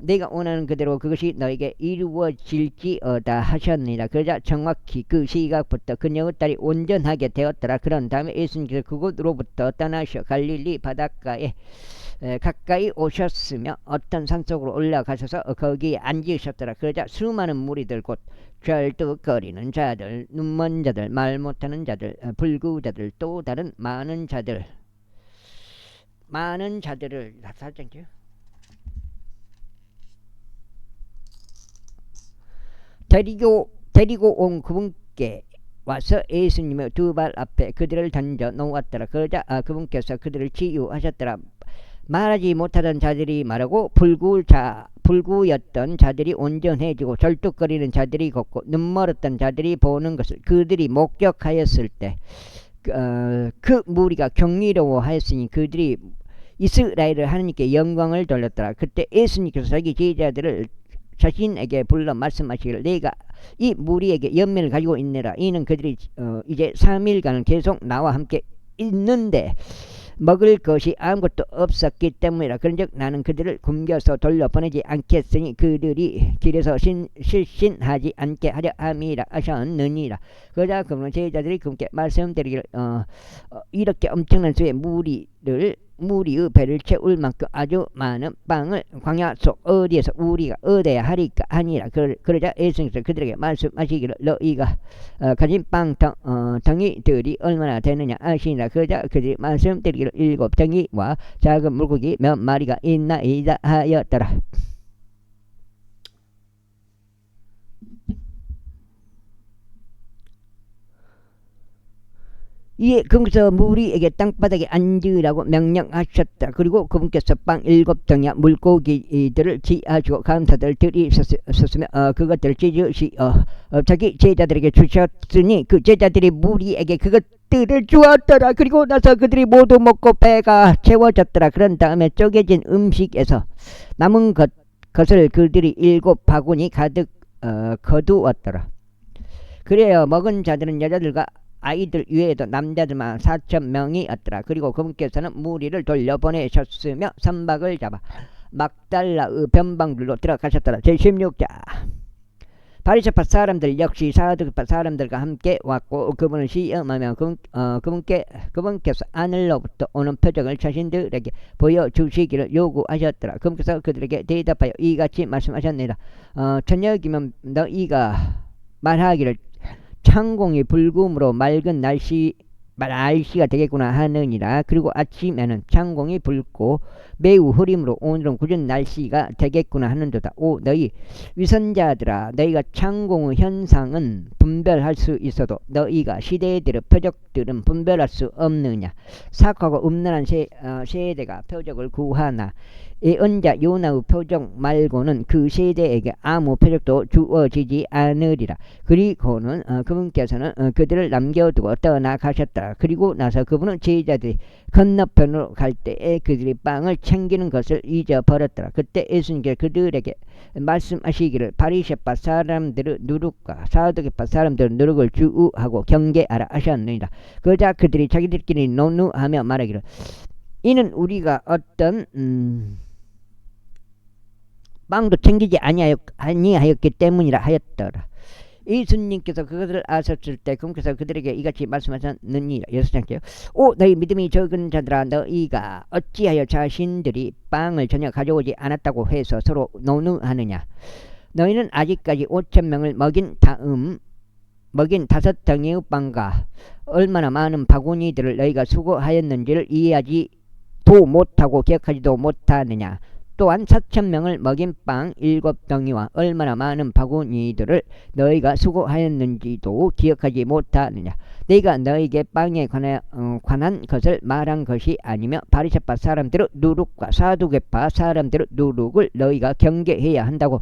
내가 원하는 그대로 그것이 너에게 이루어질지어다 하셨느니라. 그러자 정확히 그 시각부터 그녀의 딸이 온전하게 되었더라. 그런 다음에 예수님께서 그곳으로부터 떠나셔 갈릴리 바닷가에 가까이 오셨으며 어떤 산속으로 올라가셔서 거기에 앉으셨더라. 그러자 수많은 무리들 곧 절뚝거리는 자들, 눈먼 자들, 말 못하는 자들, 불구자들, 또 다른 많은 자들을 살짝요. 데리고 온 그분께 와서 예수님의 두 발 앞에 그들을 던져 놓았더라. 그러자 그분께서 그들을 치유하셨더라. 말하지 못하던 자들이 말하고 불구였던 자들이 온전해지고 절뚝거리는 자들이 걷고 눈멀었던 자들이 보는 것을 그들이 목격하였을 때 그 무리가 경이로워하였으니 그들이 이스라엘을 하나님께 영광을 돌렸더라. 그때 예수님께서 자기 제자들을 자신에게 불러 말씀하시기를 내가 이 무리에게 연민을 가지고 있느라. 이는 그들이 이제 3일간은 계속 나와 함께 있는데 먹을 것이 아무것도 없었기 때문이라. 그런즉 나는 그들을 굶겨서 돌려보내지 않겠으니 그들이 길에서 실신하지 않게 하려 함이라 하셨느니라. 그러자 그러면 제자들이 그분께 말씀드리기를 이렇게 엄청난 수의 무리의 배를 채울 만큼 아주 많은 빵을 광야 속 어디에서 우리가 얻어야 하리까 하니라. 그러자 예수님께서 그들에게 말씀하시기를 너희가 가진 빵 덩이들이 얼마나 되느냐 아시니라. 그러자 그들이 말씀드리기를 7덩이와 작은 물고기 몇 마리가 있나이다 하였더라. 이에 그분께서 무리에게 땅바닥에 앉으라고 명령하셨다. 그리고 그분께서 빵 7덩이와 물고기들을 취하시고 감사들 들이셨으며 그것들을 찢으시어 자기 제자들에게 주셨으니 그 제자들이 무리에게 그것들을 주었더라. 그리고 나서 그들이 모두 먹고 배가 채워졌더라. 그런 다음에 쪼개진 음식에서 남은 것을 그들이 7바구니 가득 거두었더라. 그래야 먹은 자들은 여자들과 아이들 외에도 남자들만 4,000명이었더라. 그리고 그분께서는 무리를 돌려보내셨으며 선박을 잡아 막달라의 변방들로 들어가셨더라. 제16자 바리새파 사람들 역시 사두개파 사람들과 함께 왔고 그분을 시험하며 그분께서 하늘로부터 오는 표적을 자신들에게 보여주시기를 요구하셨더라. 그분께서 그들에게 대답하여 이같이 말씀하셨느니라. 저녁이면 너희가 말하기를 창공이 불금으로 맑은 날씨가 되겠구나 하느니라. 그리고 아침에는 창공이 붉고 매우 흐림으로 오늘은 굳은 날씨가 되겠구나 하는도다. 오 너희 위선자들아 너희가 창공의 현상은 분별할 수 있어도 너희가 시대들의 표적들은 분별할 수 없느냐. 사악하고 음란한 세대가 표적을 구하나 예언자 요나의 표적 말고는 그 세대에게 아무 표적도 주어지지 않으리라. 그리고는 그분께서는 그들을 남겨두고 떠나가셨더라. 그리고 나서 그분은 제자들이 건너편으로 갈 때에 그들이 빵을 챙기는 것을 잊어버렸더라. 그때 예수님께서 그들에게 말씀하시기를 바리새파 사람들의 누룩과 사두개파 사람들의 누룩을 주의하고 경계하라 하셨느니라. 그러자 그들이 자기들끼리 논의하며 말하기를 이는 우리가 어떤 빵도 챙기지 아니하였기 때문이라 하였더라. 예수님께서 그것을 아셨을 때 그분께서 그들에게 이같이 말씀하셨느니라. 6장째요. 오 너희 믿음이 적은 자들아 너희가 어찌하여 자신들이 빵을 전혀 가져오지 않았다고 해서 서로 논의하느냐. 너희는 아직까지 5,000명을 먹인 다음 먹인 5덩이의 빵과 얼마나 많은 바구니들을 너희가 수고하였는지를 이해하지도 못하고 기억하지도 못하느냐. 또한 4,000명을 먹인 빵 7덩이와 얼마나 많은 바구니들을 너희가 수고하였는지도 기억하지 못하느냐. 내가 너희에게 빵에 관한 것을 말한 것이 아니며 바리새파 사람들의 누룩과 사두개파 사람들의 누룩을 너희가 경계해야 한다고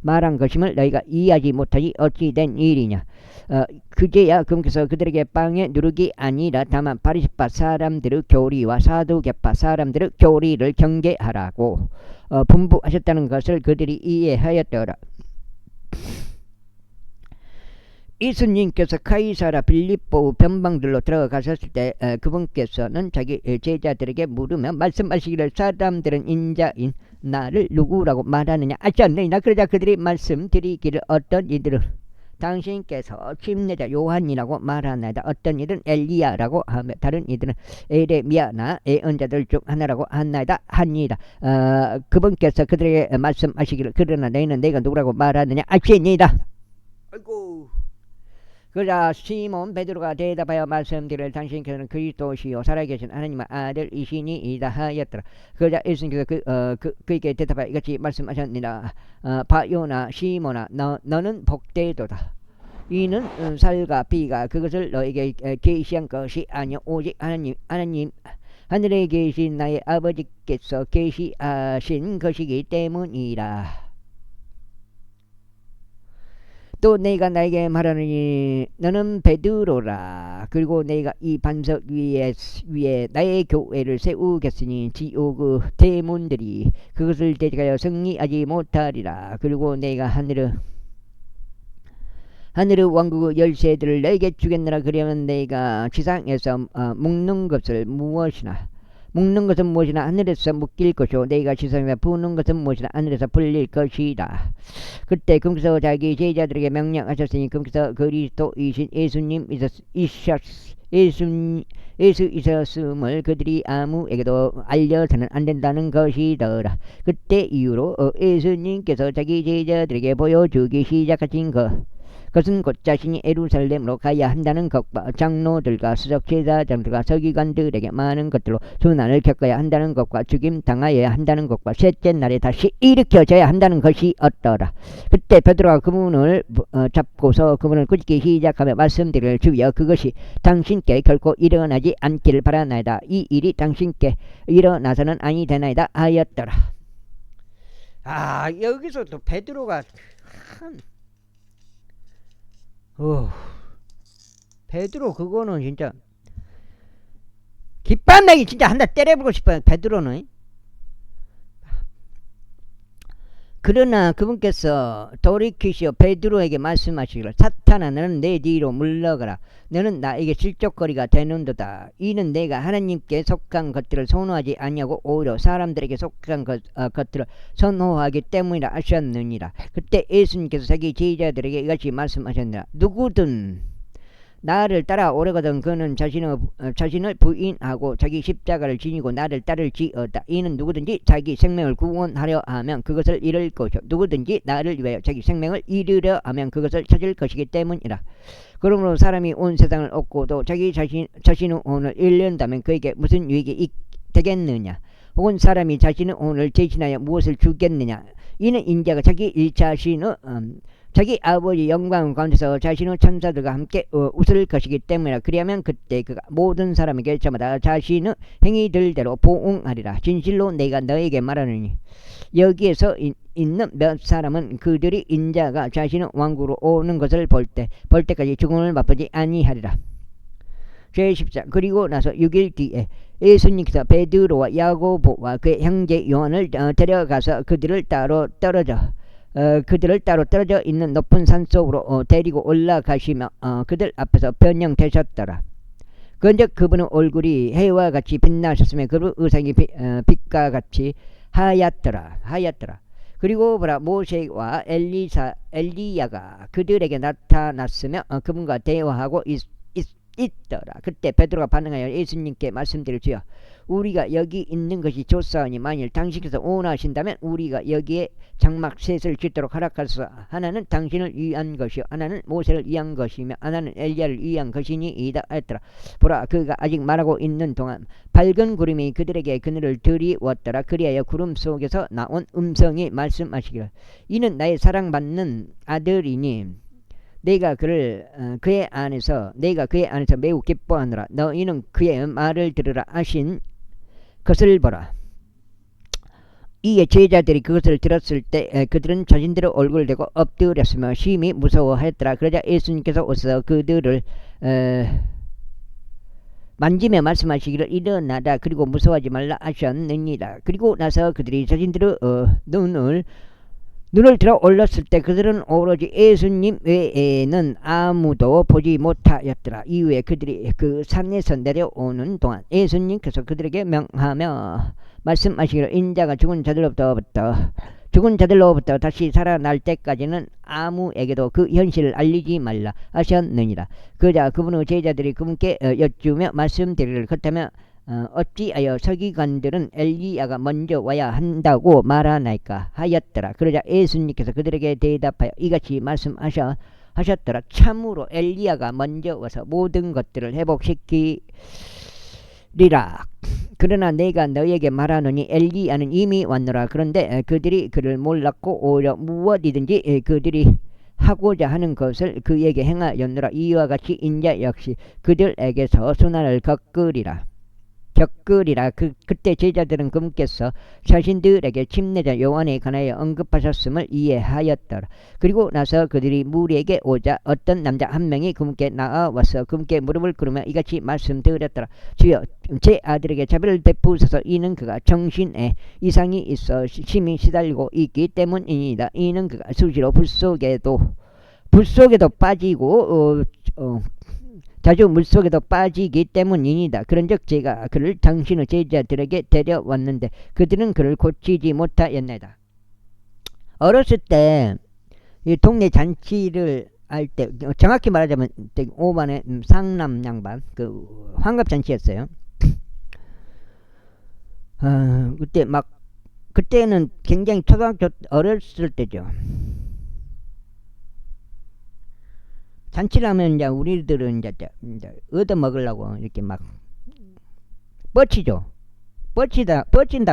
말한 것임을 너희가 이해하지 못하지 어찌 된 일이냐. 그제야 그분께서 그들에게 빵의 누룩이 아니라 다만 바리새파 사람들의 교리와 사두개파 사람들의 교리를 경계하라고 분부하셨다는 것을 그들이 이해하였더라. 예수님께서 카이사라 빌립보 변방들로 들어가셨을 때 그분께서는 자기 제자들에게 물으며 말씀하시기를 사람들은 인자인 나를 누구라고 말하느냐 알지 않느냐. 그러자 그들이 말씀드리기를 어떤 이들은 당신께서 침례자 요한이라고 말하나이다. 어떤 이들은 엘리야라고 하며 다른 이들은 에레미야나 예언자들 중 하나라고 하나이다 하니이다. 그분께서 그들에게 말씀하시기를 그러나 너희는 내가 누구라고 말하느냐 알지니이다. 아이고. 그러자 시몬 베드로가 대답하여 말씀드리를 당신께서는 그리스도시요 살아계신 하나님의 아들이시니이다 하였더라. 그러자 예수님께서 그에게 대답하여 이같이 말씀하셨느니라. 바요나 시몬아 너는 복되도다. 이는 살과 비가 그것을 너에게 계시한 것이 아니요 오직 하나님 하늘에 계신 나의 아버지께서 계시하신 것이기 때문이라. 또 내가 나에게 말하느니 너는 베드로라. 그리고 내가 이 반석 위에 나의 교회를 세우겠으니 지옥의 대문들이 그것을 대적하여 승리하지 못하리라. 그리고 내가 하늘의 왕국의 열쇠들을 너에게 주겠느라. 그러면 내가 지상에서 묶는 것은 무엇이나 하늘에서 묶일 것이요 내가 지상에서 부는 것은 무엇이나 하늘에서 풀릴 것이다. 그때 그분께서 자기 제자들에게 명령하셨으니 그분께서 그리스도이신 예수 있었음을 그들이 아무에게도 알려서는 안 된다는 것이더라. 그때 이후로 예수님께서 자기 제자들에게 보여주기 시작하신 그것은 곧 자신이 예루살렘으로 가야 한다는 것과 장로들과 수석제사장들과 서기관들에게 많은 것들로 순환을 겪어야 한다는 것과 죽임 당하여야 한다는 것과 셋째 날에 다시 일으켜져야 한다는 것이었더라. 그때 베드로가 그분을 잡고서 그분을 꾸짖기 시작하며 말씀드릴 주여 그것이 당신께 결코 일어나지 않기를 바라나이다. 이 일이 당신께 일어나서는 아니 되나이다 하였더라. 여기서 또 베드로가 베드로 그거는 진짜 깃발나기 진짜 한 대 때려보고 싶어요. 베드로는. 그러나 그분께서 돌이키시어 베드로에게 말씀하시기를 사탄아 너는 내 뒤로 물러가라. 너는 나에게 실족거리가 되는도다. 이는 내가 하나님께 속한 것들을 선호하지 아니하고 오히려 사람들에게 속한 것들을 선호하기 때문이라 하셨느니라. 그때 예수님께서 자기 제자들에게 이같이 말씀하셨느니라. 누구든 나를 따라오려거든 그는 자신을 부인하고 자기 십자가를 지니고 나를 따를지어다. 이는 누구든지 자기 생명을 구원하려 하면 그것을 잃을 것이요 누구든지 나를 위하여 자기 생명을 잃으려 하면 그것을 찾을 것이기 때문이라. 그러므로 사람이 온 세상을 얻고도 자기 자신의 혼을 잃는다면 그에게 무슨 유익이 되겠느냐. 혹은 사람이 자신의 혼을 대신하여 무엇을 주겠느냐. 이는 인자가 자기 아버지 영광 가운데서 자신의 천사들과 함께 웃을 것이기 때문이라. 그리하면 그때 그가 모든 사람에게 저마다 자신의 행위들대로 보응하리라. 진실로 내가 너에게 말하느니 여기에서 있는 몇 사람은 그들이 인자가 자신의 왕국으로 오는 것을 볼 때까지 죽음을 맛보지 아니하리라. 제14 그리고 나서 6일 뒤에 예수님께서 베드로와 야고보와 그의 형제 요한을 데려가서 그들을 따로 떨어져 있는 높은 산 속으로 데리고 올라가시며 그들 앞에서 변형되셨더라. 그런즉 그분의 얼굴이 해와 같이 빛나셨으며 그분의 의상이 빛과 같이 하얗더라. 그리고 보라 모세와 엘리야가 그들에게 나타났으며 그분과 대화하고 있더라. 그때 베드로가 반응하여 예수님께 말씀드렸지요. 우리가 여기 있는 것이 좋사오니 만일 당신께서 원하신다면 우리가 여기에 장막 셋을 짓도록 허락하소서. 하나는 당신을 위한 것이요 하나는 모세를 위한 것이며 하나는 엘리야를 위한 것이니이다 했더라. 보라 그가 아직 말하고 있는 동안 밝은 구름이 그들에게 그늘을 들이웠더라. 그리하여 구름 속에서 나온 음성이 말씀하시기를 이는 나의 사랑받는 아들이니 내가 그의 안에서 매우 기뻐하노라. 너희는 그의 말을 들으라 하신 것을 보라. 이에 제자들이 그것을 들었을 때 그들은 자신들의 얼굴을 대고 엎드렸으며 심히 무서워하였더라. 그러자 예수님께서 오셔서 그들을 만지며 말씀하시기를 일어나라 그리고 무서워하지 말라 하셨느니라. 그리고 나서 그들이 자신들의 눈을 들어 올렸을 때 그들은 오로지 예수님 외에는 아무도 보지 못하였더라. 이후에 그들이 그 산에서 내려오는 동안 예수님께서 그들에게 명하며 말씀하시기를 인자가 죽은 자들로부터 다시 살아날 때까지는 아무에게도 그 현실을 알리지 말라 하셨느니라. 그러자 그분의 제자들이 그분께 여쭈며 말씀드리기를 그렇다면 어찌하여 서기관들은 엘리야가 먼저 와야 한다고 말하나이까 하였더라. 그러자 예수님께서 그들에게 대답하여 이같이 말씀하셨더라. 참으로 엘리야가 먼저 와서 모든 것들을 회복시키리라. 그러나 내가 너희에게 말하노니 엘리야는 이미 왔노라. 그런데 그들이 그를 몰랐고 오히려 무엇이든지 그들이 하고자 하는 것을 그에게 행하였노라. 이와 같이 인자 역시 그들에게서 순환을 겪으리라. 그때 제자들은 그분께서 자신들에게 침례자 요한에 관하여 언급하셨음을 이해하였더라. 그리고 나서 그들이 무리에게 오자 어떤 남자 한 명이 그분께 나와서 그분께 무릎을 꿇으며 이같이 말씀드렸더라. 주여 제 아들에게 자비를 베푸소서. 이는 그가 정신에 이상이 있어 심히 시달리고 있기 때문이니이다. 이는 그가 수시로 불속에도 빠지고 자주 물속에도 빠지기 때문이니다. 그런즉 제가 그를 당신의 제자들에게 데려왔는데 그들은 그를 고치지 못하였나이다. 어렸을 때 이 동네 잔치를 할 때 정확히 말하자면 5반의 상남 양반 그 환갑잔치였어요. 그때는 굉장히 초등학교 어렸을 때죠. 잔치를 하면 이제 우리들은 이제 얻어 먹으려고 이렇게 막 뻗친다고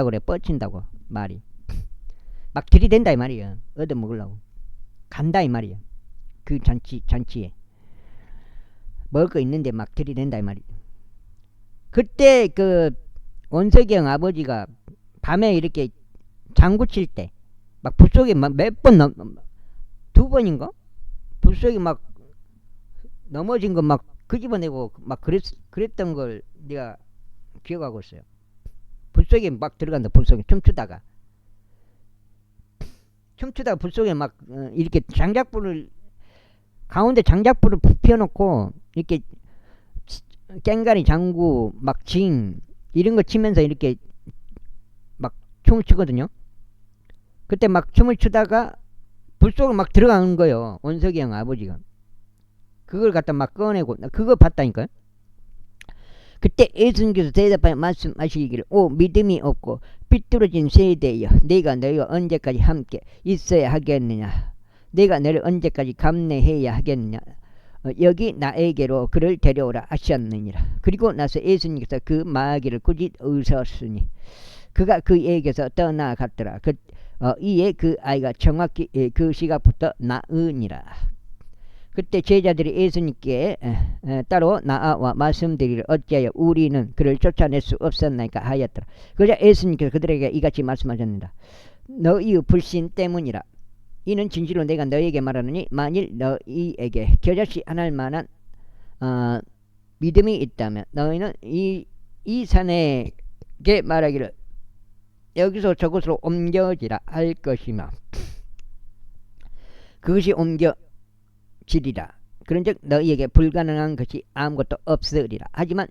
그래. 뻗친다고 말이 막 들이댄다 이 말이야. 얻어 먹으려고 간다 이 말이야. 그 잔치에 먹을 거 있는데 막 들이댄다 이 말이야. 그때 그 원석이 형 아버지가 밤에 이렇게 장구 칠 때 막 불속에 막 몇 번 2번인가 불속에 막 넘어진 거 막 끄집어내고 막 그랬던 걸 내가 기억하고 있어요. 불속에 막 들어간다. 불속에 춤추다가 불속에 막 이렇게 가운데 장작불을 피워놓고 이렇게 깽가리 장구 막 징 이런 거 치면서 이렇게 막 춤을 추거든요. 그때 막 춤을 추다가 불속으로 막 들어가는 거예요. 원석이 형 아버지가. 그걸 갖다 막 꺼내고 그거 봤다니까요. 그때 예수님께서 대답하여 말씀하시기를 오 믿음이 없고 삐뚤어진 세대여 내가 너희와 언제까지 함께 있어야 하겠느냐. 내가 너를 언제까지 감내해야 하겠느냐. 여기 나에게로 그를 데려오라 하셨느니라. 그리고 나서 예수님께서 그 마귀를 꾸짖으셨으니 그가 그에게서 떠나갔더라. 이에 그 아이가 정확히 그 시각부터 나으니라. 그때 제자들이 예수님께 따로 나와 말씀드리기를 어찌하여 우리는 그를 쫓아낼 수 없었나이까 하였더라. 그러자 예수님께서 그들에게 이같이 말씀하셨느니라. 너희의 불신 때문이라. 이는 진실로 내가 너희에게 말하노니 만일 너희에게 겨자씨 하나일 만한 믿음이 있다면 너희는 이 산에게 말하기를 여기서 저곳으로 옮겨지라 할 것이며 그것이 옮겨지리라. 그런즉 너희에게 불가능한 것이 아무것도 없으리라. 하지만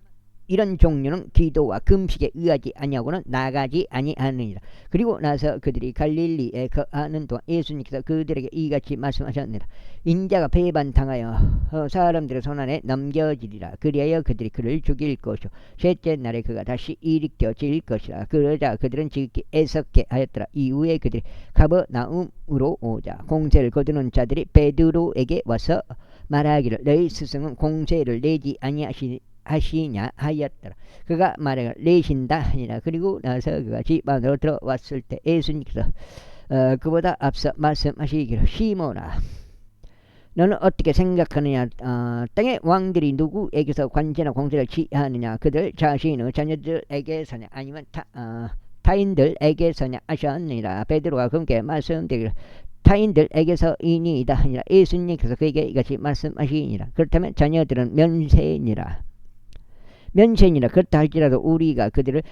이런 종류는 기도와 금식에 의하지 아니하고는 나가지 아니하느니라. 그리고 나서 그들이 갈릴리에 거하는 동안 예수님께서 그들에게 이같이 말씀하셨느니라. 인자가 배반당하여 사람들의 손안에 넘겨지리라. 그리하여 그들이 그를 죽일 것이요 셋째 날에 그가 다시 일으켜질 것이라. 그러자 그들은 지극히 애석해 하였더라. 이후에 그들이 가버나움으로 오자 공세를 거두는 자들이 베드로에게 와서 말하기를 너희 스승은 공세를 내지 아니하시냐 하였더라. 그가 말하기를 내신다 하니라. 그리고 나서 그가 집 안으로 들어왔을 때 예수님께서 그보다 앞서 말씀하시기를 시몬아 너는 어떻게 생각하느냐? 땅의 왕들이 누구에게서 관제나 공세를 취하느냐? 그들 자신의 자녀들에게서냐 아니면 타인들에게서냐 하셨느니라. 베드로가 그분께 말씀드리기를 타인들에게서이니이다 하니라. 예수님께서 그에게 이같이 말씀하시니라. 그렇다면 자녀들은 면세니라. 그렇다 할지라도 우리가 그들을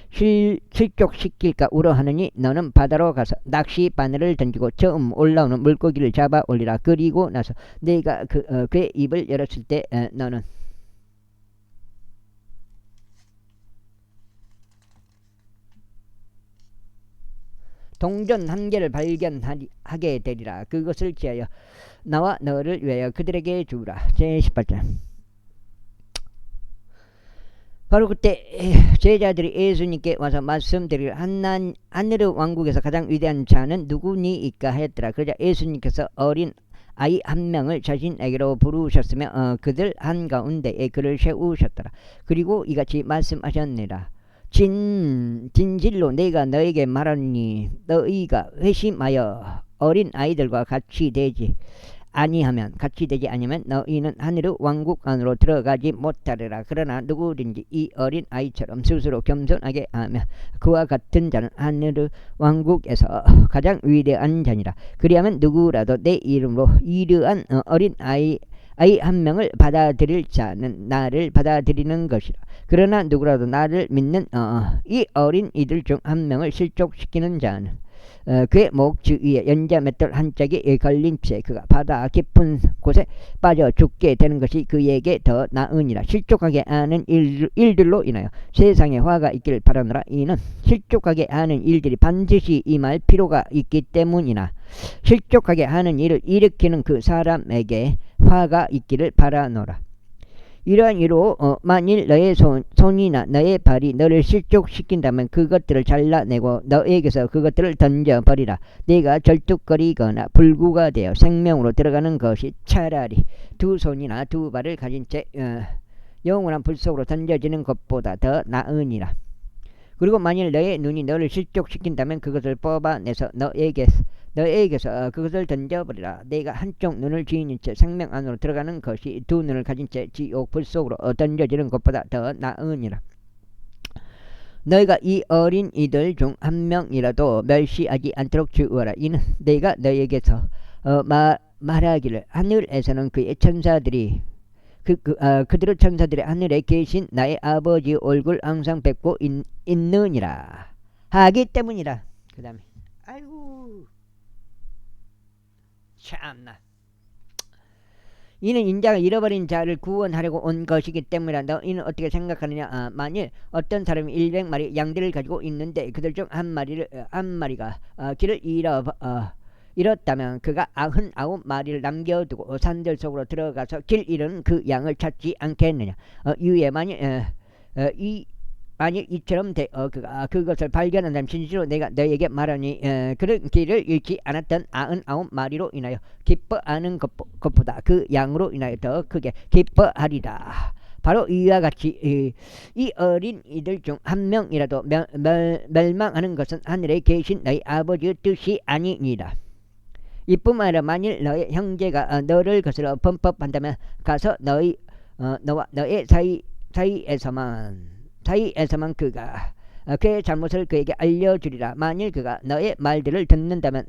실족시킬까 우려하느니 너는 바다로 가서 낚시 바늘을 던지고 처음 올라오는 물고기를 잡아 올리라. 그리고 나서 내가 그의 입을 열었을 때 너는 동전 한 개를 발견하게 되리라. 그것을 지하여 나와 너를 위하여 그들에게 주라. 제18절. 바로 그때 제자들이 예수님께 와서 말씀드리기를 하늘의 왕국에서 가장 위대한 자는 누구니이까 하였더라. 그러자 예수님께서 어린 아이 한 명을 자신에게로 부르셨으며 그들 한가운데에 그를 세우셨더라. 그리고 이같이 말씀하셨느니라. 진실로 내가 너에게 말하니 너희가 회심하여 어린 아이들과 같이 되지 아니하면 너희는 하늘의 왕국 안으로 들어가지 못하리라. 그러나 누구든지 이 어린 아이처럼 스스로 겸손하게 하며 그와 같은 자는 하늘의 왕국에서 가장 위대한 자니라. 그리하면 누구라도 내 이름으로 이러한 어린 아이 한 명을 받아들일 자는 나를 받아들이는 것이라. 그러나 누구라도 나를 믿는 이 어린 이들 중 한 명을 실족시키는 자는 그의 목 주위에 연자 맷돌 한 짝이 걸린 채 그가 바다 깊은 곳에 빠져 죽게 되는 것이 그에게 더 나으니라. 실족하게 하는 일들로 인하여 세상에 화가 있기를 바라노라. 이는 실족하게 하는 일들이 반드시 임할 필요가 있기 때문이나 실족하게 하는 일을 일으키는 그 사람에게 화가 있기를 바라노라. 이러한 이로 만일 너의 손이나 너의 발이 너를 실족시킨다면 그것들을 잘라내고 너에게서 그것들을 던져버리라. 네가 절뚝거리거나 불구가 되어 생명으로 들어가는 것이 차라리 두 손이나 두 발을 가진 채 영원한 불 속으로 던져지는 것보다 더 나으니라. 그리고 만일 너의 눈이 너를 실족시킨다면 그것을 뽑아내서 너에게서 그것을 던져버리라. 내가 한쪽 눈을 지닌 채 생명 안으로 들어가는 것이 두 눈을 가진 채 지옥 불 속으로 던져지는 것보다 더 나으니라. 너희가 이 어린 이들 중 한 명이라도 멸시하지 않도록 주어라. 이는 내가 너에게서 말하기를 하늘에서는 그의 천사들이 그들의 천사들이 하늘에 계신 나의 아버지의 얼굴 항상 뵙고 있느니라 하기 때문이라. 그 다음에 아이고 참나. 이는 인자가 잃어버린 자를 구원하려고 온 것이기 때문이라. 너희는 어떻게 생각하느냐? 만일 어떤 사람이 100마리 양들을 가지고 있는데 그들 중 한 마리가 길을 잃었다면 그가 99마리를 남겨두고 산들 속으로 들어가서 길 잃은 그 양을 찾지 않겠느냐? 이에 만일 이처럼 그가 그것을 발견한다면 진실로 내가 너에게 말하니 그런 길을 잃지 않았던 99마리로 인하여 기뻐하는 것보다 그 양으로 인하여 더 크게 기뻐하리라. 바로 이와 같이 이 어린 이들 중 한 명이라도 멸망하는 것은 하늘에 계신 너희 아버지의 뜻이 아니니라. 이뿐만 아니라 만일 너의 형제가 너를 거슬러 범법한다면 가서 너와 너의 사이에서만 그가 그의 잘못을 그에게 알려주리라. 만일 그가 너의 말들을 듣는다면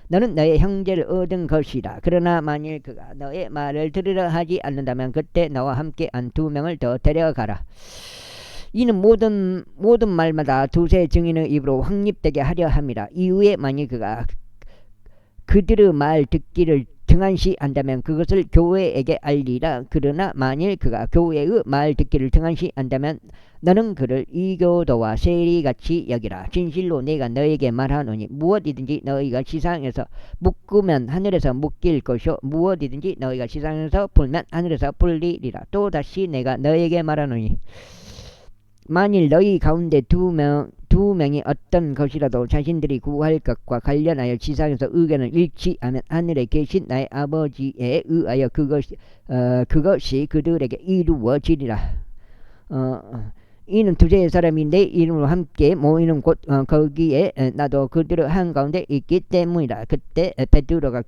너는 너의 형제를 얻은 것이라. 그러나 만일 그가 너의 말을 들으려 하지 않는다면 그때 너와 함께 한 2명을 더 데려가라. 이는 모든 말마다 두세 증인의 입으로 확립되게 하려 함이라. 이후에 만일 그가 그들의 말 듣기를 등한시한다면 그것을 교회에게 알리라. 그러나 만일 그가 교회의 말 듣기를 등한시한다면 너는 그를 이교도와 세리같이 여기라. 진실로 내가 너에게 말하노니 무엇이든지 너희가 지상에서 묶으면 하늘에서 묶일 것이요 무엇이든지 너희가 지상에서 풀면 하늘에서 풀리리라. 또다시 내가 너에게 말하노니 만일 너희 가운데 두 명이 어떤 것이라도 자신들이 구할 것과 관련하여 지상에서 의견을 일치하면 하늘에 계신 나의 아버지에 의하여 그것이 그들에게 이루어지리라. 이는 두세의 사람이 내 이름으로 함께 모이는 곳 거기에 나도 그들의 한가운데 있기 때문이라. 그때 베드로가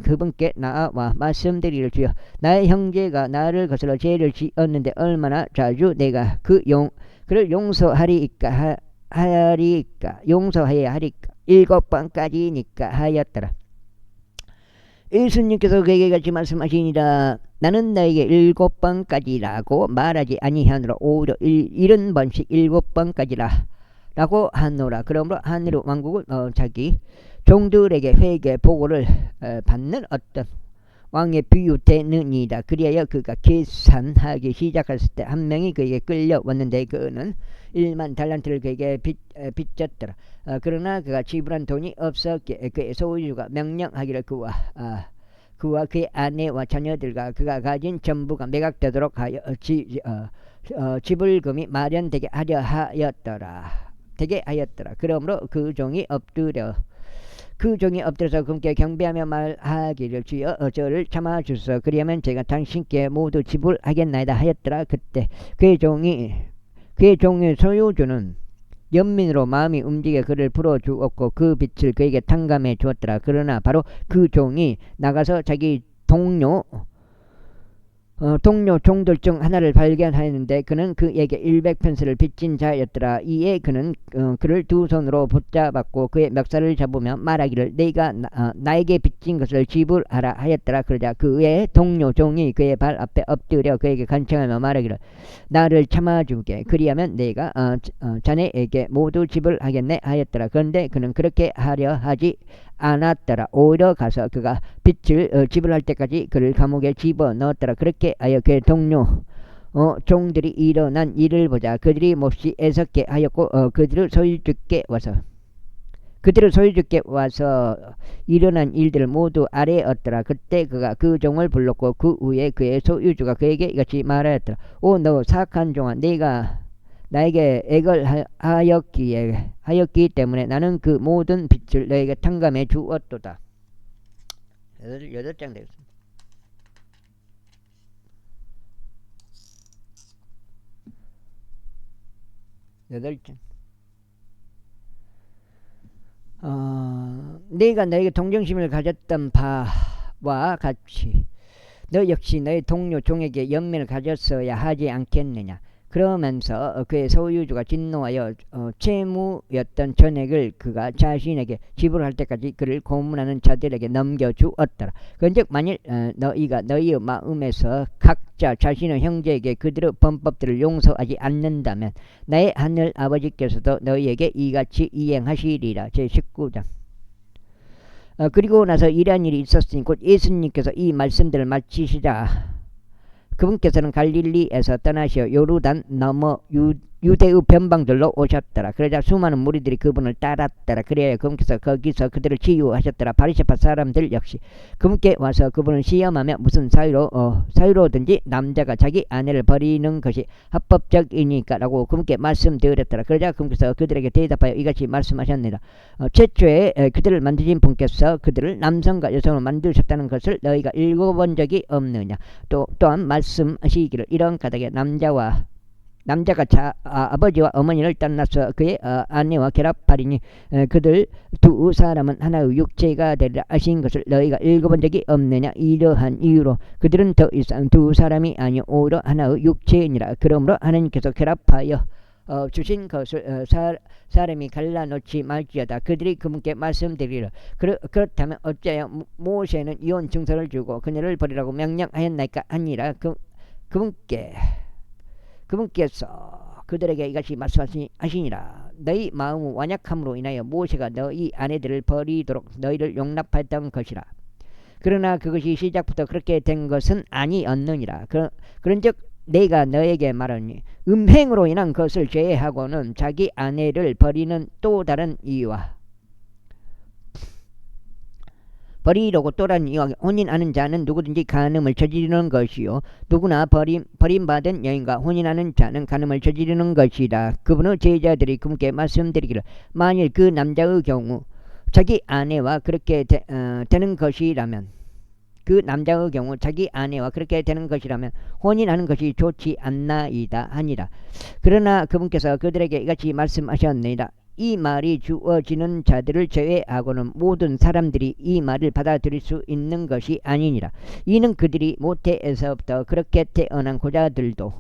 그분께 나와 말씀드리를 주여 나의 형제가 나를 거슬러 죄를 지었는데 얼마나 자주 내가 그를 용서하리이까 용서해야 하리까 7번까지니까 하였더라. 예수님께서 그에게 같이 말씀하시니라. 나는 너에게 7번까지라고 말하지 아니하노라. 오히려 70번씩 7번까지라 라고 하노라. 그러므로 하늘의 왕국은 자기 종들에게 회개 보고를 받는 어떤 왕의 비유되느니라. 그리하여 그가 계산하기 시작했을 때 한 명이 그에게 끌려왔는데 그는 1만 달란트를 그에게 빚졌더라. 그러나 그가 지불한 돈이 없었기에 그의 소유주가 명령하기를 그와 그의 아내와 자녀들과 그가 가진 전부가 매각되도록 하여 지불금이 마련되게 하려 하였더라. 그러므로 그 종이 엎드려서 그분께 경배하며 말하기를 주여 저를 참아주소서. 그리하면 제가 당신께 모두 지불하겠나이다 하였더라. 그때 그의 종의 소유주는 연민으로 마음이 움직여 그를 풀어주었고 그 빚을 그에게 탕감해 주었더라. 그러나 바로 그 종이 나가서 자기 동료 종들 중 하나를 발견하였는데 그는 그에게 100편스를 빚진 자였더라. 이에 그는 그를 두 손으로 붙잡았고 그의 멱살을 잡으며 말하기를 네가 나에게 빚진 것을 지불하라 하였더라. 그러자 그의 동료 종이 그의 발 앞에 엎드려 그에게 간청하며 말하기를 나를 참아주게. 그리하면 내가 자네에게 모두 지불하겠네 하였더라. 그런데 그는 그렇게 하려 하지 않았더라. 오히려 가서 그가 빚을 지불할 때까지 그를 감옥에 집어넣었더라. 그렇게 하여 그의 동료 종들이 일어난 일을 보자 그들이 몹시 애석해 하였고 그들을 소유주께 와서 일어난 일들을 모두 아뢰었더라. 그때 그가 그 종을 불렀고 그 후에 그의 소유주가 그에게 이같이 말하였더라. 오 너 사악한 종아, 내가 나에게 액을 하였기 때문에 나는 그 모든 빚을 너에게 탕감해 주었도다. 8장 되겠습니다. 네가 너에게 동정심을 가졌던 바와 같이 너 역시 너의 동료 종에게 연민을 가졌어야 하지 않겠느냐. 그러면서 그의 소유주가 진노하여 채무였던 전액을 그가 자신에게 지불할 때까지 그를 고문하는 자들에게 넘겨주었더라. 그런즉 만일 너희가 너희의 마음에서 각자 자신의 형제에게 그들의 범법들을 용서하지 않는다면 나의 하늘 아버지께서도 너희에게 이같이 이행하시리라. 제19장. 그리고 나서 이러한 일이 있었으니 곧 예수님께서 이 말씀들을 마치시자 그분께서는 갈릴리에서 떠나시어 요르단 넘어 유대의 변방들로 오셨더라. 그러자 수많은 무리들이 그분을 따랐더라. 그래야 그분께서 거기서 그들을 치유하셨더라. 바리새파 사람들 역시 그분께 와서 그분을 시험하며 무슨 사유로든지 남자가 자기 아내를 버리는 것이 합법적이니까 라고 그분께 말씀드렸더라. 그러자 그분께서 그들에게 대답하여 이같이 말씀하셨느니라. 최초에 그들을 만드신 분께서 그들을 남성과 여성으로 만드셨다는 것을 너희가 읽어본 적이 없느냐. 또한 말씀하시기를 이런 까닭에 남자가 아버지와 어머니를 떠나서 그의 아내와 결합하리니 그들 두 사람은 하나의 육체가 되리라 하신 것을 너희가 읽어본 적이 없느냐. 이러한 이유로 그들은 더 이상 두 사람이 아니요 오히려 하나의 육체이니라. 그러므로 하나님께서 결합하여 주신 것을 사람이 갈라놓지 말지어다. 그들이 그분께 말씀드리라. 그렇다면 어찌하여 모세는 이혼 증서를 주고 그녀를 버리라고 명령하였나이까 하니라. 그분께서 그들에게 이같이 말씀하시니라. 너희 마음의 완약함으로 인하여 모세가 너희 아내들을 버리도록 너희를 용납했던 것이라. 그러나 그것이 시작부터 그렇게 된 것은 아니었느니라. 그런즉 내가 너에게 말하니 음행으로 인한 것을 제외하고는 자기 아내를 버리는 또 다른 이유와 버리려고 또 다른 이유와 혼인하는 자는 누구든지 간음을 저지르는 것이요 누구나 버림받은 여인과 혼인하는 자는 간음을 저지르는 것이다. 그분의 제자들이 그분께 말씀드리기를 만일 그 남자의 경우 자기 아내와 그렇게 되는 것이라면 그 남자의 경우 자기 아내와 그렇게 되는 것이라면 혼인하는 것이 좋지 않나이다 하니라. 그러나 그분께서 그들에게 이같이 말씀하셨느니라. 이 말이 주어지는 자들을 제외하고는 모든 사람들이 이 말을 받아들일 수 있는 것이 아니니라. 이는 그들이 모태에서부터 그렇게 태어난 고자들도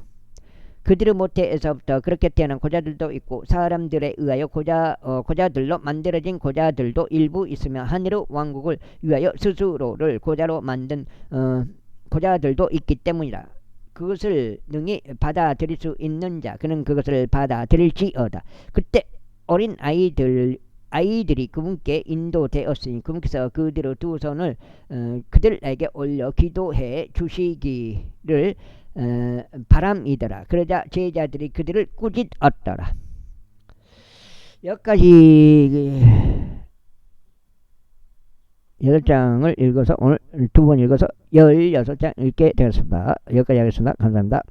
그들의 모태에서부터 그렇게 태어난 고자들도 있고 사람들에 의하여 고자들로 만들어진 고자들도 일부 있으며 하늘의 왕국을 위하여 스스로를 고자로 만든 고자들도 있기 때문이라. 그것을 능히 받아들일 수 있는 자 그는 그것을 받아들일지어다. 그때 어린 아이들이 그분께 인도되었으니 그분께서 그들의 두 손을 그들에게 올려 기도해 주시기를 바람이더라. 그러자 제자들이 그들을 꾸짖었더라. 여기까지 8장을 읽어서 오늘 2번 읽어서 16장 읽게 되었습니다. 여기까지 하겠습니다. 감사합니다.